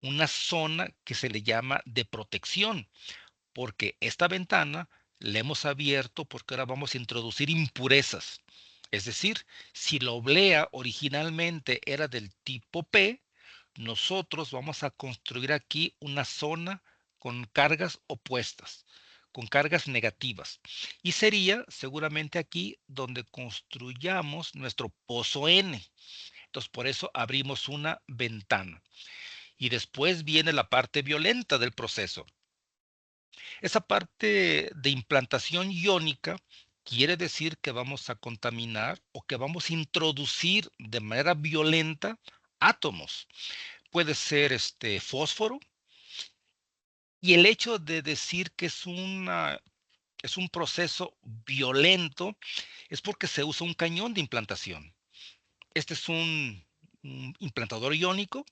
[SPEAKER 1] una zona que se le llama de protección, porque esta ventana la hemos abierto porque ahora vamos a introducir impurezas. Es decir, si la oblea originalmente era del tipo P, nosotros vamos a construir aquí una zona con cargas opuestas, con cargas negativas. Y sería seguramente aquí donde construyamos nuestro pozo N. Entonces, por eso abrimos una ventana. Y después viene la parte violenta del proceso. Esa parte de implantación iónica quiere decir que vamos a contaminar o que vamos a introducir de manera violenta átomos. Puede ser fósforo. Y el hecho de decir que es un proceso violento es porque se usa un cañón de implantación. Este es un implantador iónico.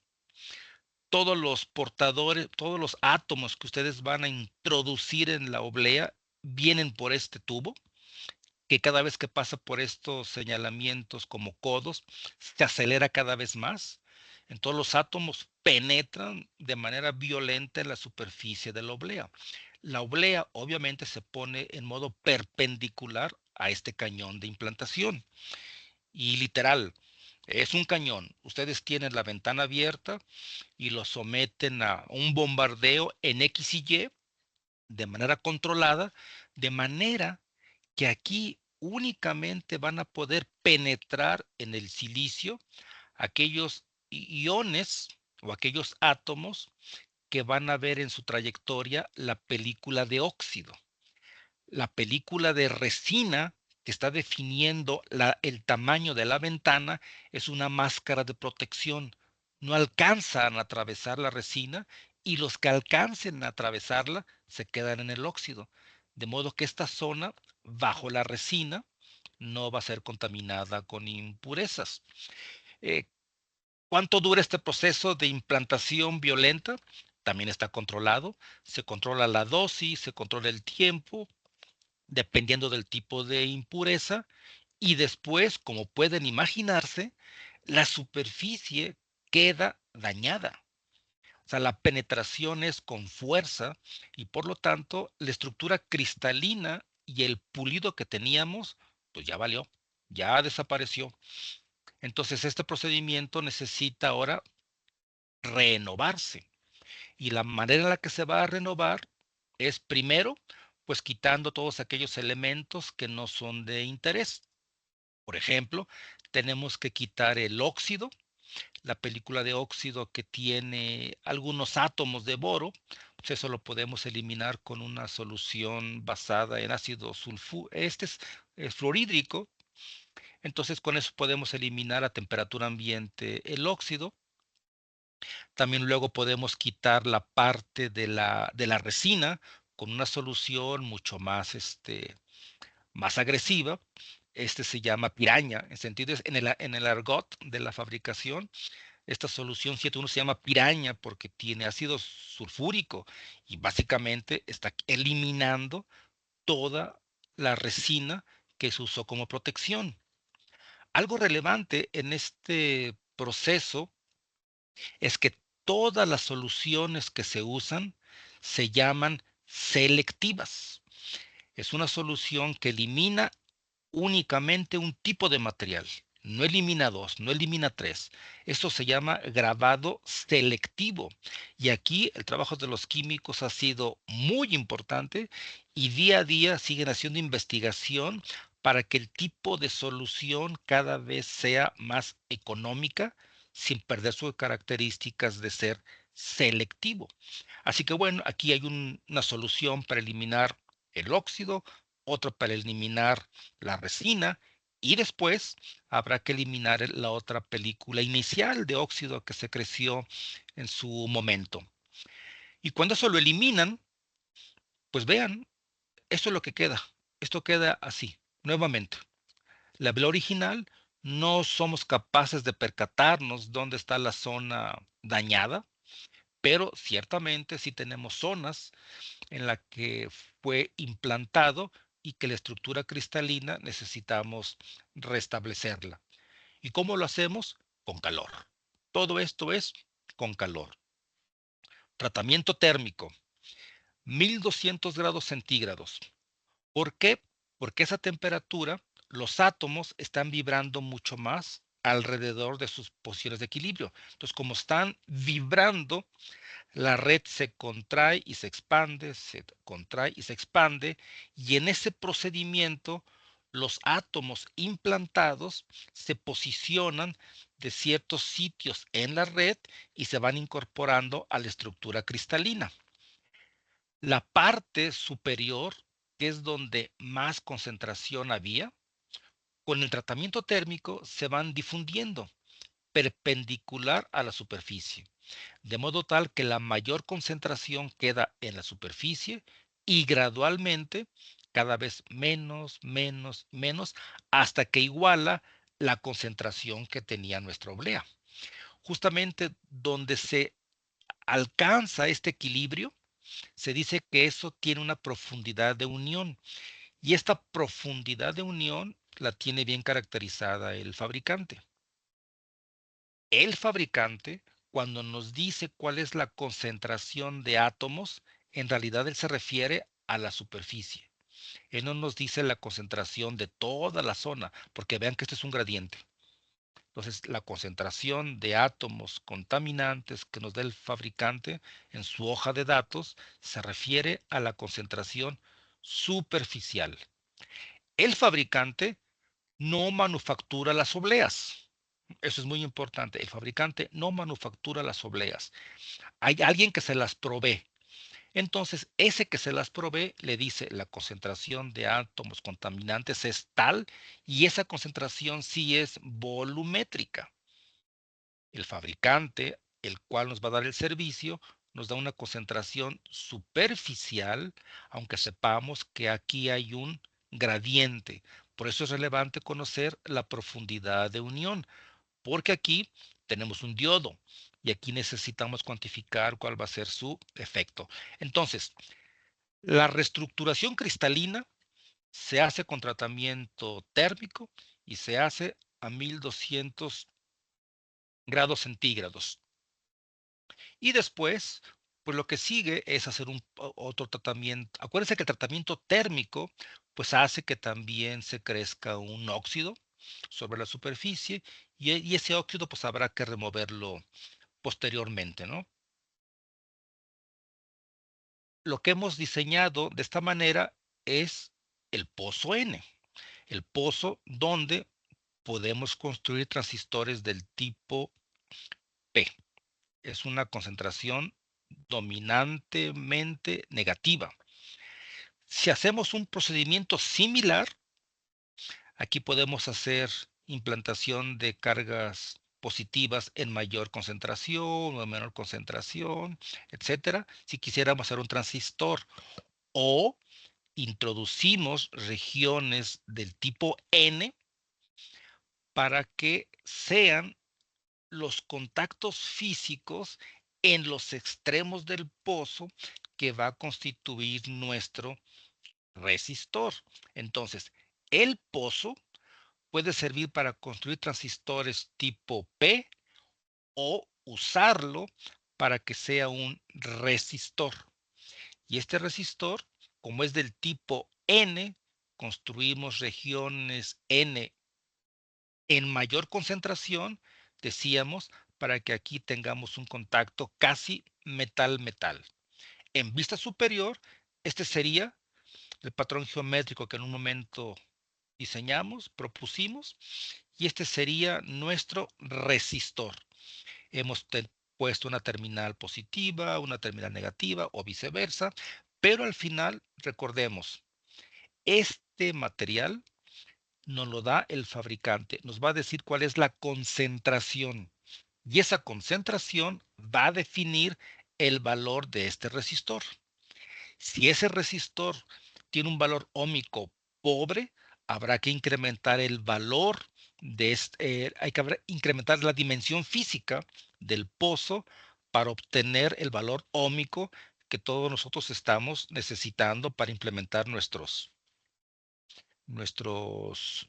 [SPEAKER 1] Todos los portadores, todos los átomos que ustedes van a introducir en la oblea vienen por este tubo, que cada vez que pasa por estos señalamientos como codos, se acelera cada vez más. Entonces los átomos penetran de manera violenta en la superficie de la oblea. La oblea obviamente se pone en modo perpendicular a este cañón de implantación. Y literal, es un cañón. Ustedes tienen la ventana abierta y lo someten a un bombardeo en X y Y de manera controlada, de manera que aquí únicamente van a poder penetrar en el silicio aquellos iones o aquellos átomos que van a ver en su trayectoria la película de óxido. La película de resina que está definiendo el tamaño de la ventana es una máscara de protección. No alcanzan a atravesar la resina y los que alcancen a atravesarla se quedan en el óxido. De modo que esta zona bajo la resina no va a ser contaminada con impurezas. Eh, ¿Cuánto dura este proceso de implantación violenta? También está controlado. Se controla la dosis, se controla el tiempo, dependiendo del tipo de impureza, y después, como pueden imaginarse, la superficie queda dañada. O sea, la penetración es con fuerza y por lo tanto la estructura cristalina y el pulido que teníamos, pues ya valió, ya desapareció. Entonces este procedimiento necesita ahora renovarse. Y la manera en la que se va a renovar es primero, pues quitando todos aquellos elementos que no son de interés. Por ejemplo, tenemos que quitar el óxido, la película de óxido que tiene algunos átomos de boro, pues eso lo podemos eliminar con una solución basada en ácido sulfúrico. Es fluorhídrico, entonces con eso podemos eliminar a temperatura ambiente el óxido. También luego podemos quitar la parte de la resina con una solución mucho más agresiva. Se llama piraña, en el argot de la fabricación, Esta solución 7.1 se llama piraña porque tiene ácido sulfúrico y básicamente está eliminando toda la resina que se usó como protección. Algo relevante en este proceso es que todas las soluciones que se usan se llaman selectivas. Es una solución que elimina únicamente un tipo de material. No elimina dos, no elimina tres. Esto se llama grabado selectivo. Y aquí el trabajo de los químicos ha sido muy importante y día a día siguen haciendo investigación para que el tipo de solución cada vez sea más económica sin perder sus características de ser selectivo. Así que bueno, aquí hay una solución para eliminar el óxido, otra para eliminar la resina y después habrá que eliminar la otra película inicial de óxido que se creció en su momento. Y cuando eso lo eliminan, pues vean, esto es lo que queda. Esto queda así, nuevamente. La vela original no somos capaces de percatarnos dónde está la zona dañada, pero ciertamente sí tenemos zonas en la que fue implantado y que la estructura cristalina necesitamos restablecerla. ¿Y cómo lo hacemos? Con calor. Todo esto es con calor. Tratamiento térmico, 1200 grados centígrados. ¿Por qué? Porque esa temperatura, los átomos están vibrando mucho más alrededor de sus posiciones de equilibrio. Entonces, como están vibrando, la red se contrae y se expande, se contrae y se expande, y en ese procedimiento los átomos implantados se posicionan de ciertos sitios en la red y se van incorporando a la estructura cristalina. La parte superior, que es donde más concentración había, con el tratamiento térmico se van difundiendo perpendicular a la superficie, de modo tal que la mayor concentración queda en la superficie y gradualmente cada vez menos, menos, menos, hasta que iguala la concentración que tenía nuestra oblea. Justamente donde se alcanza este equilibrio, se dice que eso tiene una profundidad de unión y esta profundidad de unión la tiene bien caracterizada el fabricante. El fabricante, cuando nos dice cuál es la concentración de átomos, en realidad él se refiere a la superficie. Él no nos dice la concentración de toda la zona, porque vean que este es un gradiente. Entonces, la concentración de átomos contaminantes que nos da el fabricante en su hoja de datos se refiere a la concentración superficial. El fabricante no manufactura las obleas. Eso es muy importante. El fabricante no manufactura las obleas. Hay alguien que se las provee. Entonces, ese que se las provee le dice la concentración de átomos contaminantes es tal y esa concentración sí es volumétrica. El fabricante, el cual nos va a dar el servicio, nos da una concentración superficial, aunque sepamos que aquí hay un gradiente. Por eso es relevante conocer la profundidad de unión, porque aquí tenemos un diodo y aquí necesitamos cuantificar cuál va a ser su efecto. Entonces, la reestructuración cristalina se hace con tratamiento térmico y se hace a 1200 grados centígrados. Y después, pues lo que sigue es hacer otro tratamiento. Acuérdense que el tratamiento térmico, pues hace que también se crezca un óxido sobre la superficie y ese óxido pues habrá que removerlo posteriormente, ¿no? Lo que hemos diseñado de esta manera es el pozo N, el pozo donde podemos construir transistores del tipo P. Es una concentración dominantemente negativa. Si hacemos un procedimiento similar, aquí podemos hacer implantación de cargas positivas en mayor concentración o en menor concentración, etcétera. Si quisiéramos hacer un transistor o introducimos regiones del tipo N para que sean los contactos físicos en los extremos del pozo que va a constituir nuestro resistor. Entonces, el pozo puede servir para construir transistores tipo P o usarlo para que sea un resistor. Y este resistor, como es del tipo N, construimos regiones N en mayor concentración, decíamos, para que aquí tengamos un contacto casi metal-metal. En vista superior, este sería el patrón geométrico que en un momento diseñamos, propusimos, y este sería nuestro resistor. Hemos puesto una terminal positiva, una terminal negativa o viceversa, pero al final, recordemos, este material nos lo da el fabricante, nos va a decir cuál es la concentración y esa concentración va a definir el valor de este resistor. Si ese resistor tiene un valor óhmico pobre, habrá que incrementar el valor de hay que incrementar la dimensión física del pozo para obtener el valor óhmico que todos nosotros estamos necesitando para implementar nuestros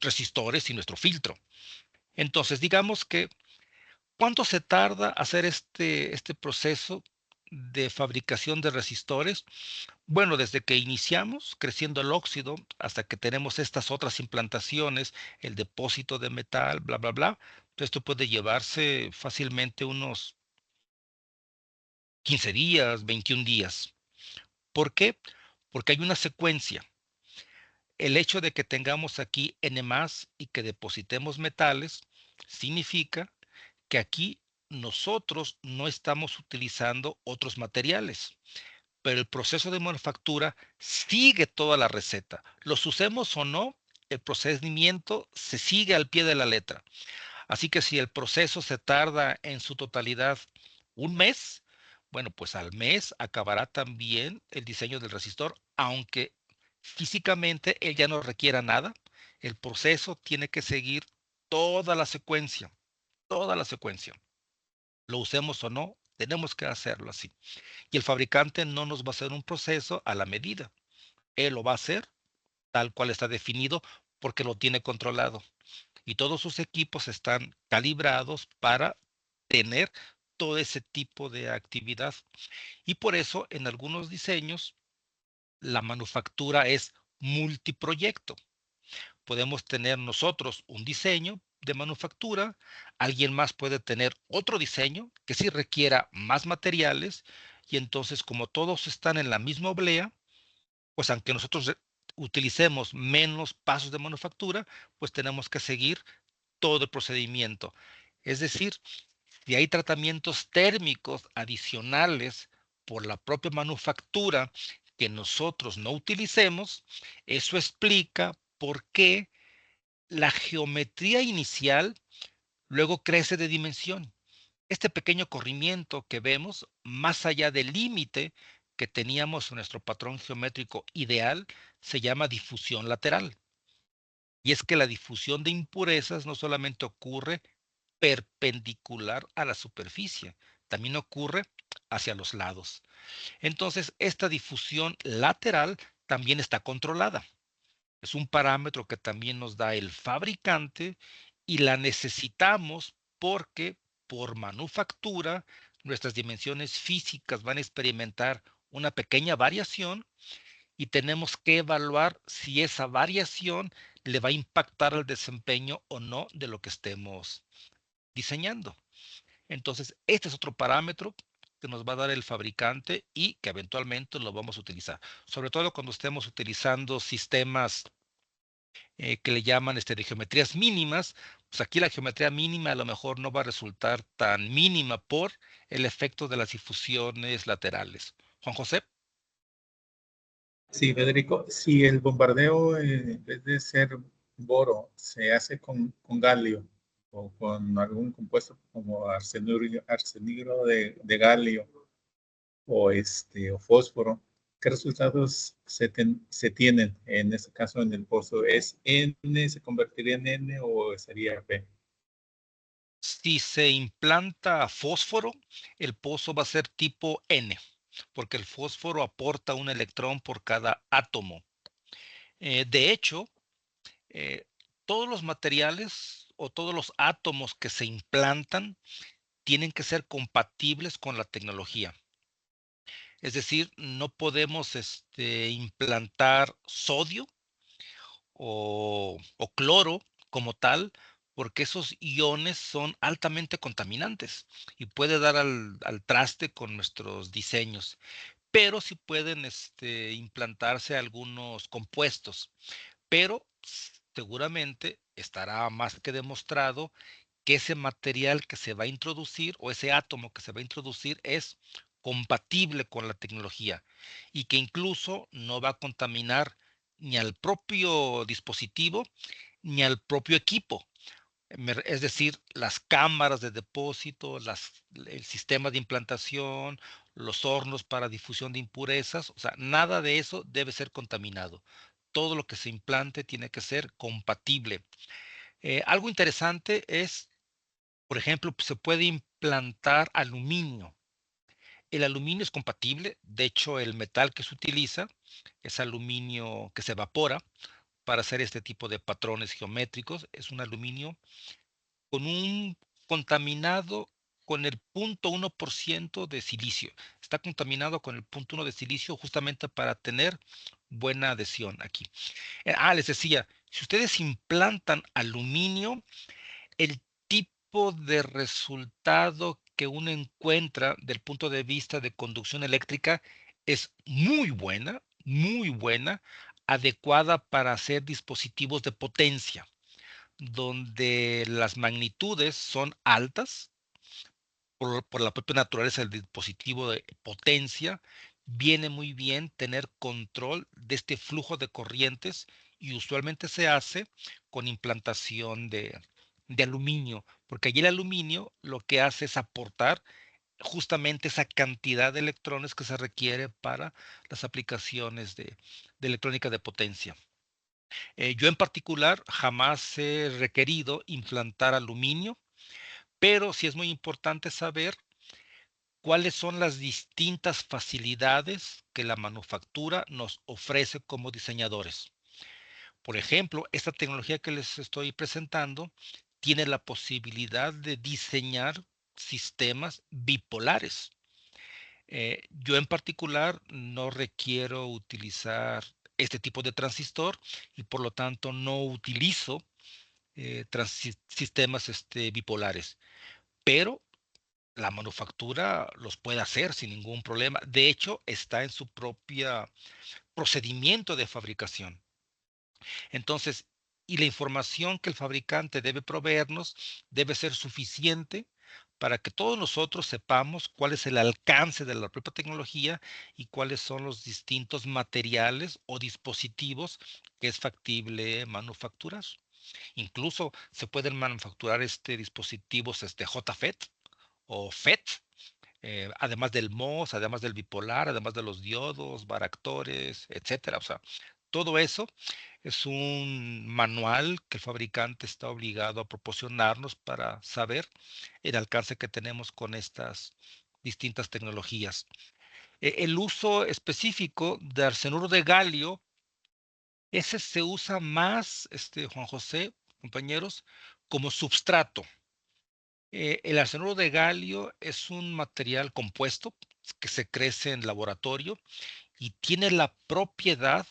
[SPEAKER 1] resistores y nuestro filtro. Entonces, digamos que, ¿cuánto se tarda hacer este proceso de fabricación de resistores? Bueno, desde que iniciamos creciendo el óxido hasta que tenemos estas otras implantaciones, el depósito de metal, bla, bla, bla, esto puede llevarse fácilmente unos 15 días, 21 días. ¿Por qué? Porque hay una secuencia. El hecho de que tengamos aquí N+ y que depositemos metales significa que aquí nosotros no estamos utilizando otros materiales, pero el proceso de manufactura sigue toda la receta. Los usemos o no, el procedimiento se sigue al pie de la letra. Así que si el proceso se tarda en su totalidad un mes, bueno, pues al mes acabará también el diseño del resistor, aunque físicamente él ya no requiera nada. El proceso tiene que seguir toda la secuencia, toda la secuencia. Lo usemos o no, tenemos que hacerlo así. Y el fabricante no nos va a hacer un proceso a la medida. Él lo va a hacer tal cual está definido porque lo tiene controlado. Y todos sus equipos están calibrados para tener todo ese tipo de actividad. Y por eso en algunos diseños la manufactura es multiproyecto. Podemos tener nosotros un diseño de manufactura, alguien más puede tener otro diseño que sí requiera más materiales y entonces como todos están en la misma oblea, pues aunque nosotros utilicemos menos pasos de manufactura, pues tenemos que seguir todo el procedimiento. Es decir, si hay tratamientos térmicos adicionales por la propia manufactura que nosotros no utilicemos, eso explica por qué la geometría inicial luego crece de dimensión. Este pequeño corrimiento que vemos, más allá del límite que teníamos en nuestro patrón geométrico ideal, se llama difusión lateral. Y es que la difusión de impurezas no solamente ocurre perpendicular a la superficie, también ocurre hacia los lados. Entonces, esta difusión lateral también está controlada. Es un parámetro que también nos da el fabricante y la necesitamos porque por manufactura nuestras dimensiones físicas van a experimentar una pequeña variación y tenemos que evaluar si esa variación le va a impactar al desempeño o no de lo que estemos diseñando. Entonces, este es otro parámetro que nos va a dar el fabricante y que eventualmente lo vamos a utilizar. Sobre todo cuando estemos utilizando sistemas que le llaman de geometrías mínimas, pues aquí la geometría mínima a lo mejor no va a resultar tan mínima por el efecto de las difusiones laterales. Juan José.
[SPEAKER 2] Sí, Federico, si el bombardeo en vez de ser boro se hace con galio o con algún compuesto como arsenuro de galio o fósforo, ¿qué resultados se tienen en este caso en el pozo? ¿Es N, se convertiría en N o sería P?
[SPEAKER 1] Si se implanta fósforo, el pozo va a ser tipo N, porque el fósforo aporta un electrón por cada átomo. De hecho, eh, todos los materiales o todos los átomos que se implantan tienen que ser compatibles con la tecnología. Es decir, no podemos implantar sodio o cloro como tal, porque esos iones son altamente contaminantes y puede dar al traste con nuestros diseños. Pero sí pueden implantarse algunos compuestos, pero seguramente estará más que demostrado que ese material que se va a introducir o ese átomo que se va a introducir es compatible con la tecnología y que incluso no va a contaminar ni al propio dispositivo ni al propio equipo. Es decir, las cámaras de depósito, el sistema de implantación, los hornos para difusión de impurezas, o sea, nada de eso debe ser contaminado. Todo lo que se implante tiene que ser compatible. Algo interesante es, por ejemplo, se puede implantar aluminio. El aluminio es compatible, de hecho, el metal que se utiliza es aluminio que se evapora para hacer este tipo de patrones geométricos. Es un aluminio con un contaminado con el 0.1% de silicio. Está contaminado con el 0.1 de silicio justamente para tener buena adhesión aquí. Les decía, si ustedes implantan aluminio, el tipo de resultado que uno encuentra del punto de vista de conducción eléctrica es muy buena, adecuada para hacer dispositivos de potencia, donde las magnitudes son altas por la propia naturaleza del dispositivo de potencia. Viene muy bien tener control de este flujo de corrientes y usualmente se hace con implantación de aluminio, porque allí el aluminio lo que hace es aportar justamente esa cantidad de electrones que se requiere para las aplicaciones de electrónica de potencia. Yo en particular jamás he requerido implantar aluminio, pero sí es muy importante saber cuáles son las distintas facilidades que la manufactura nos ofrece como diseñadores. Por ejemplo, esta tecnología que les estoy presentando tiene la posibilidad de diseñar sistemas bipolares. Yo en particular no requiero utilizar este tipo de transistor y por lo tanto no utilizo sistemas bipolares, pero la manufactura los puede hacer sin ningún problema. De hecho, está en su propio procedimiento de fabricación. Entonces, y la información que el fabricante debe proveernos debe ser suficiente para que todos nosotros sepamos cuál es el alcance de la propia tecnología y cuáles son los distintos materiales o dispositivos que es factible manufacturar. Incluso se pueden manufacturar dispositivos JFET o FET, además del MOS, además del bipolar, además de los diodos, varactores, etcétera. O sea, todo eso es un manual que el fabricante está obligado a proporcionarnos para saber el alcance que tenemos con estas distintas tecnologías. El uso específico de arsenuro de galio, ese se usa más, Juan José, compañeros, como substrato. El arsenuro de galio es un material compuesto que se crece en laboratorio y tiene la propiedad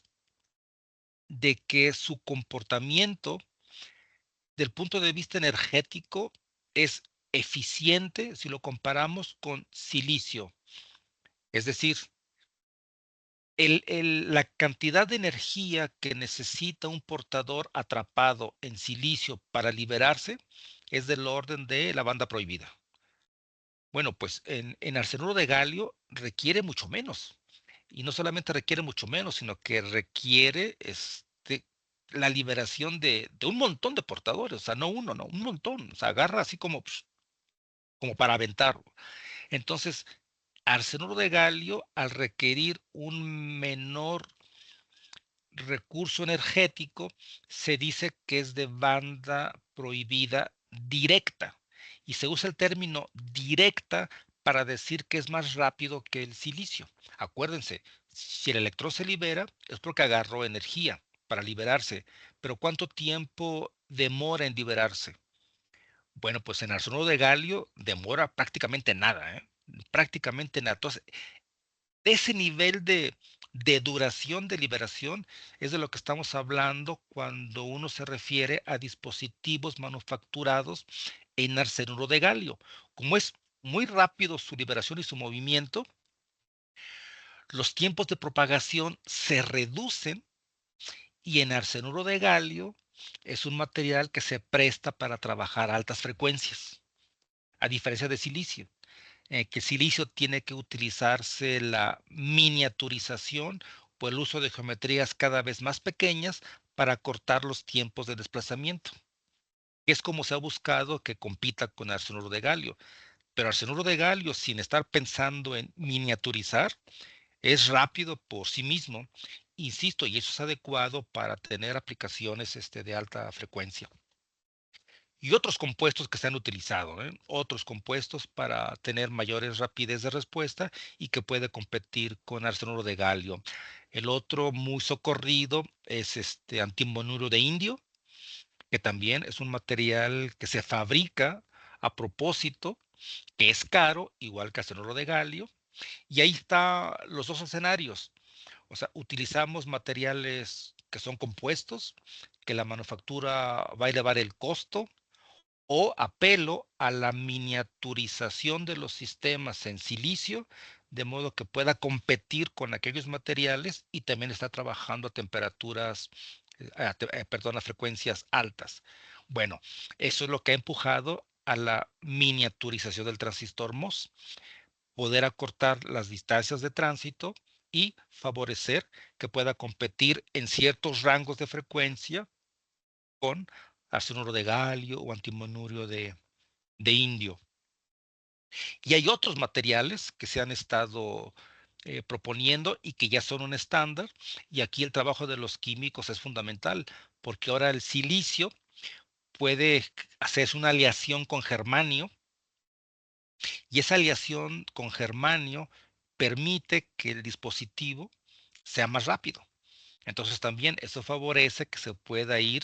[SPEAKER 1] de que su comportamiento del punto de vista energético es eficiente si lo comparamos con silicio. Es decir, la cantidad de energía que necesita un portador atrapado en silicio para liberarse es del orden de la banda prohibida. Bueno, pues en arsenuro de galio requiere mucho menos. Y no solamente requiere mucho menos, sino que requiere la liberación de un montón de portadores. O sea, no uno, no, un montón. O sea, agarra así como, pues, como para aventarlo. Entonces, arsenuro de galio, al requerir un menor recurso energético, se dice que es de banda prohibida directa. y se usa el término directa para decir que es más rápido que el silicio. Acuérdense, si el electrón se libera es porque agarró energía para liberarse, pero ¿cuánto tiempo demora en liberarse? Bueno, pues en arsenuro de galio demora prácticamente nada, ¿eh? Prácticamente nada. Entonces, ese nivel de duración de liberación es de lo que estamos hablando cuando uno se refiere a dispositivos manufacturados en arsenuro de galio. Como es muy rápido su liberación y su movimiento, los tiempos de propagación se reducen y en arsenuro de galio es un material que se presta para trabajar a altas frecuencias, a diferencia de silicio. Que silicio tiene que utilizarse la miniaturización o el uso de geometrías cada vez más pequeñas para cortar los tiempos de desplazamiento. Es como se ha buscado que compita con arsenuro de galio. Pero arsenuro de galio, sin estar pensando en miniaturizar, es rápido por sí mismo, insisto, y eso es adecuado para tener aplicaciones de alta frecuencia. Y otros compuestos que se han utilizado, ¿eh? Otros compuestos para tener mayores rapidez de respuesta y que puede competir con arsenuro de galio. El otro muy socorrido es antimonuro de indio, que también es un material que se fabrica a propósito, que es caro, igual que arsenuro de galio. Y ahí están los dos escenarios. O sea, utilizamos materiales que son compuestos, que la manufactura va a elevar el costo, o apelo a la miniaturización de los sistemas en silicio, de modo que pueda competir con aquellos materiales y también está trabajando a temperaturas, perdón, a frecuencias altas. Bueno, eso es lo que ha empujado a la miniaturización del transistor MOS, poder acortar las distancias de tránsito y favorecer que pueda competir en ciertos rangos de frecuencia con arsenuro de galio o antimonurio de indio. Y hay otros materiales que se han estado proponiendo y que ya son un estándar. Y aquí el trabajo de los químicos es fundamental, porque ahora el silicio puede hacerse una aleación con germanio y esa aleación con germanio permite que el dispositivo sea más rápido. Entonces también eso favorece que se pueda ir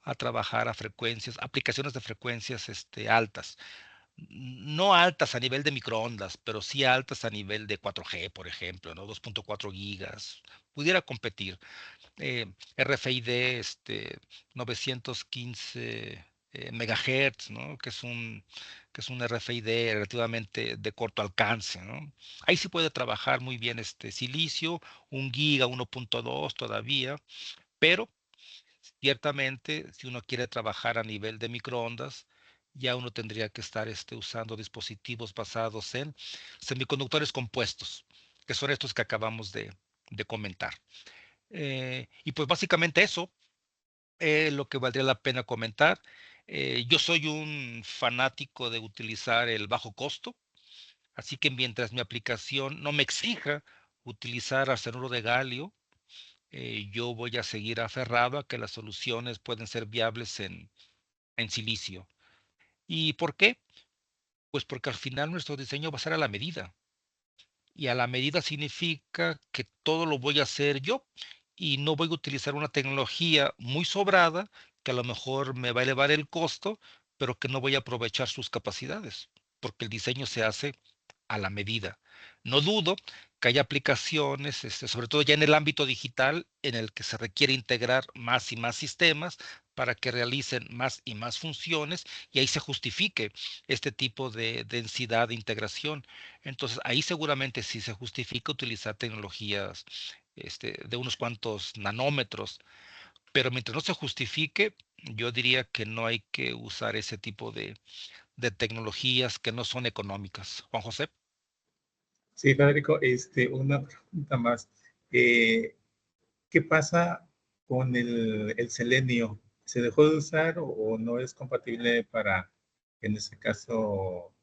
[SPEAKER 1] a trabajar a frecuencias, aplicaciones de frecuencias altas. No altas a nivel de microondas, pero sí altas a nivel de 4G, por ejemplo, ¿no? 2.4 gigas. Pudiera competir. RFID 915 megahertz, ¿no? Que es un RFID relativamente de corto alcance, ¿no? Ahí sí puede trabajar muy bien este silicio, 1 giga, 1.2 todavía, pero ciertamente, si uno quiere trabajar a nivel de microondas, ya uno tendría que estar usando dispositivos basados en semiconductores compuestos, que son estos que acabamos de comentar. Y pues básicamente eso es lo que valdría la pena comentar. Yo soy un fanático de utilizar el bajo costo, así que mientras mi aplicación no me exija utilizar arsenuro de galio, yo voy a seguir aferrado a que las soluciones pueden ser viables en silicio. ¿Y por qué? Pues porque al final nuestro diseño va a ser a la medida. Y a la medida significa que todo lo voy a hacer yo y no voy a utilizar una tecnología muy sobrada que a lo mejor me va a elevar el costo, pero que no voy a aprovechar sus capacidades, porque el diseño se hace a la medida. No dudo que haya aplicaciones, sobre todo ya en el ámbito digital, en el que se requiere integrar más y más sistemas para que realicen más y más funciones y ahí se justifique este tipo de densidad de integración. Entonces, ahí seguramente sí se justifica utilizar tecnologías de unos cuantos nanómetros, pero mientras no se justifique, yo diría que no hay que usar ese tipo de tecnologías que no son económicas. Juan José.
[SPEAKER 2] Sí, Federico, una pregunta más. ¿Qué pasa con el selenio? ¿Se dejó de usar o no es compatible para, en este caso,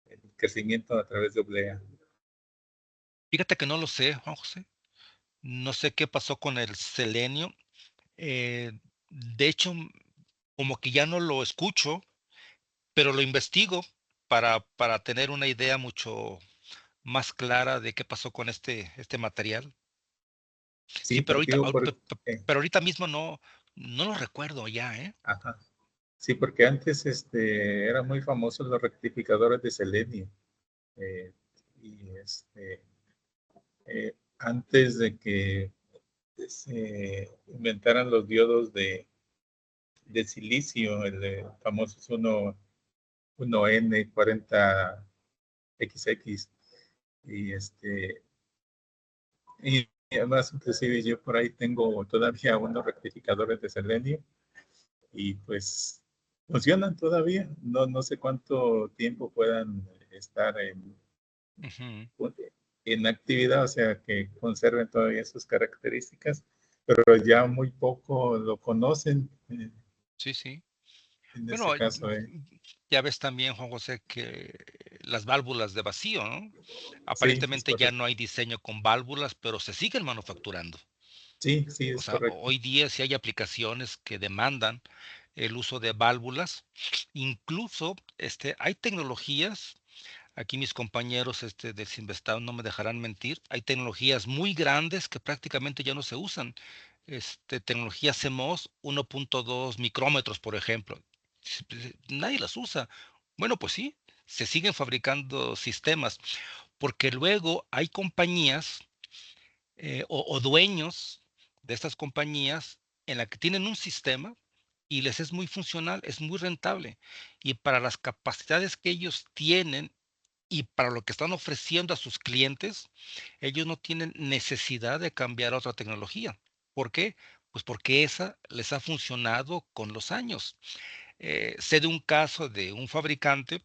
[SPEAKER 2] el crecimiento a través de oblea?
[SPEAKER 1] Fíjate que no lo sé, Juan José. No sé qué pasó con el selenio. De hecho, como que ya no lo escucho, pero lo investigo para tener una idea mucho más clara de qué pasó con este material. Sí,
[SPEAKER 2] Sí,
[SPEAKER 1] pero
[SPEAKER 2] porque
[SPEAKER 1] ahorita,
[SPEAKER 2] digo,
[SPEAKER 1] pero ahorita mismo no lo recuerdo ya, ¿eh?
[SPEAKER 2] ajá. Sí, porque antes eran muy famosos los rectificadores de selenio. eh, y antes de que se inventaran los diodos de silicio, el famoso 1N40XX. Y y además, inclusive yo por ahí tengo todavía unos rectificadores de selenio y pues funcionan todavía. No, no sé cuánto tiempo puedan estar
[SPEAKER 1] Ujú.
[SPEAKER 2] en actividad, o sea, que conserven todavía sus características, pero ya muy poco lo conocen
[SPEAKER 1] Sí, sí.
[SPEAKER 2] en ese
[SPEAKER 1] Bueno,
[SPEAKER 2] caso.
[SPEAKER 1] ya ves también, Juan José, que las válvulas de vacío, ¿no?
[SPEAKER 2] Sí, es
[SPEAKER 1] Aparentemente ya
[SPEAKER 2] correcto.
[SPEAKER 1] no hay diseño con válvulas, pero se siguen manufacturando.
[SPEAKER 2] Sí, sí,
[SPEAKER 1] O
[SPEAKER 2] es
[SPEAKER 1] sea,
[SPEAKER 2] correcto.
[SPEAKER 1] hoy día sí hay aplicaciones que demandan el uso de válvulas. Incluso, hay tecnologías, aquí mis compañeros, del Sinvestao no me dejarán mentir, hay tecnologías muy grandes que prácticamente ya no se usan. Tecnología CMOS 1.2 micrómetros, por ejemplo. Nadie las usa. Bueno, pues sí, se siguen fabricando sistemas, porque luego hay compañías o dueños de estas compañías en la que tienen un sistema y les es muy funcional, es muy rentable. Y para las capacidades que ellos tienen y para lo que están ofreciendo a sus clientes, ellos no tienen necesidad de cambiar a otra tecnología. ¿Por qué? Pues porque esa les ha funcionado con los años. Sé de un caso de un fabricante,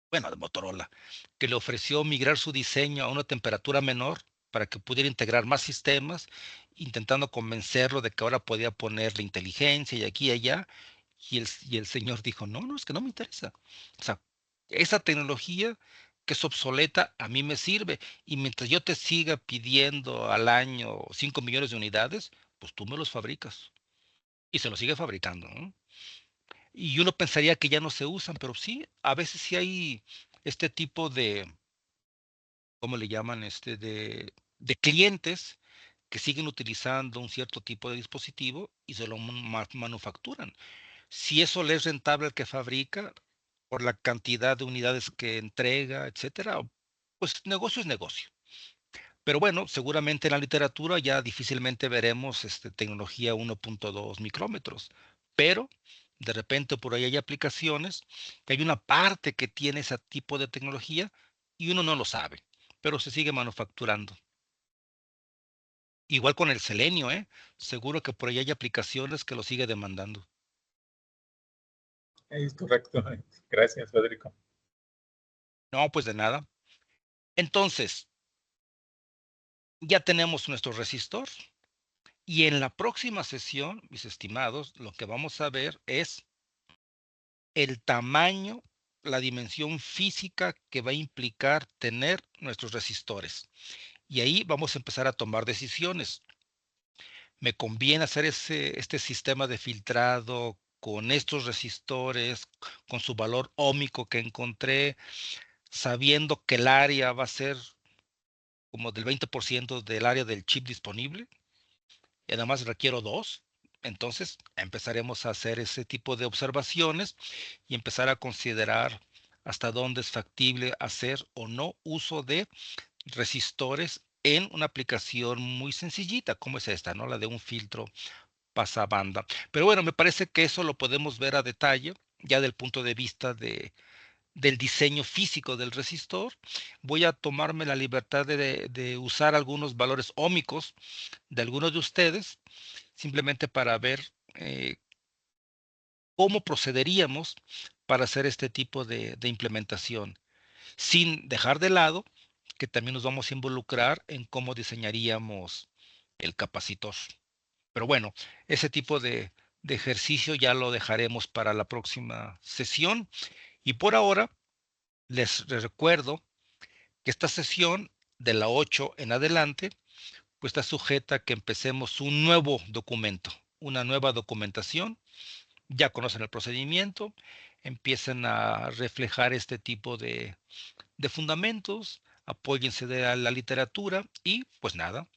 [SPEAKER 1] bueno, de Motorola, que le ofreció migrar su diseño a una temperatura menor para que pudiera integrar más sistemas, intentando convencerlo de que ahora podía ponerle inteligencia y aquí y allá. Y el señor dijo, no, no, es que no me interesa. O sea, esa tecnología que es obsoleta a mí me sirve. Y mientras yo te siga pidiendo al año 5 millones de unidades, pues tú me los fabricas. Y se los sigue fabricando, ¿no? Y uno pensaría que ya no se usan, pero sí, a veces sí hay este tipo de, ¿cómo le llaman? De clientes que siguen utilizando un cierto tipo de dispositivo y se lo manufacturan. Si eso le es rentable al que fabrica, por la cantidad de unidades que entrega, etcétera, pues negocio es negocio. Pero bueno, seguramente en la literatura ya difícilmente veremos tecnología 1.2 micrómetros, pero de repente por ahí hay aplicaciones que hay una parte que tiene ese tipo de tecnología y uno no lo sabe, pero se sigue manufacturando. Igual con el selenio, ¿eh? Seguro que por ahí hay aplicaciones que lo sigue demandando.
[SPEAKER 2] Es correcto. Gracias, Federico.
[SPEAKER 1] No, pues de nada. Entonces, ya tenemos nuestro resistor y en la próxima sesión, mis estimados, lo que vamos a ver es el tamaño, la dimensión física que va a implicar tener nuestros resistores. Y ahí vamos a empezar a tomar decisiones. ¿Me conviene hacer este sistema de filtrado con estos resistores, con su valor óhmico que encontré, sabiendo que el área va a ser como del 20% del área del chip disponible? Y además requiero dos. Entonces empezaremos a hacer ese tipo de observaciones y empezar a considerar hasta dónde es factible hacer o no uso de resistores en una aplicación muy sencillita como es esta, ¿no? La de un filtro pasabanda. Pero bueno, me parece que eso lo podemos ver a detalle ya del punto de vista del diseño físico del resistor. Voy a tomarme la libertad de usar algunos valores óhmicos de algunos de ustedes simplemente para ver cómo procederíamos para hacer este tipo de implementación, sin dejar de lado que también nos vamos a involucrar en cómo diseñaríamos el capacitor. Pero bueno, ese tipo de ejercicio ya lo dejaremos para la próxima sesión. Y por ahora, les recuerdo que esta sesión de la 8 en adelante, pues está sujeta a que empecemos un nuevo documento, una nueva documentación. Ya conocen el procedimiento. empiecen a reflejar este tipo de fundamentos, apóyense de la literatura y pues nada,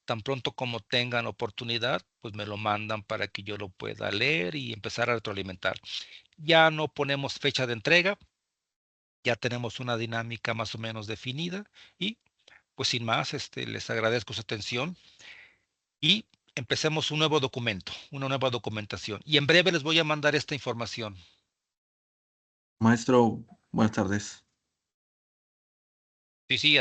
[SPEAKER 1] tan pronto como tengan oportunidad, pues me lo mandan para que yo lo pueda leer y empezar a retroalimentar. Ya no ponemos fecha de entrega, ya tenemos una dinámica más o menos definida y pues sin más, les agradezco su atención y empecemos un nuevo documento, una nueva documentación. Y en breve les voy a mandar esta información.
[SPEAKER 3] Maestro, buenas tardes.
[SPEAKER 1] Sí, sí,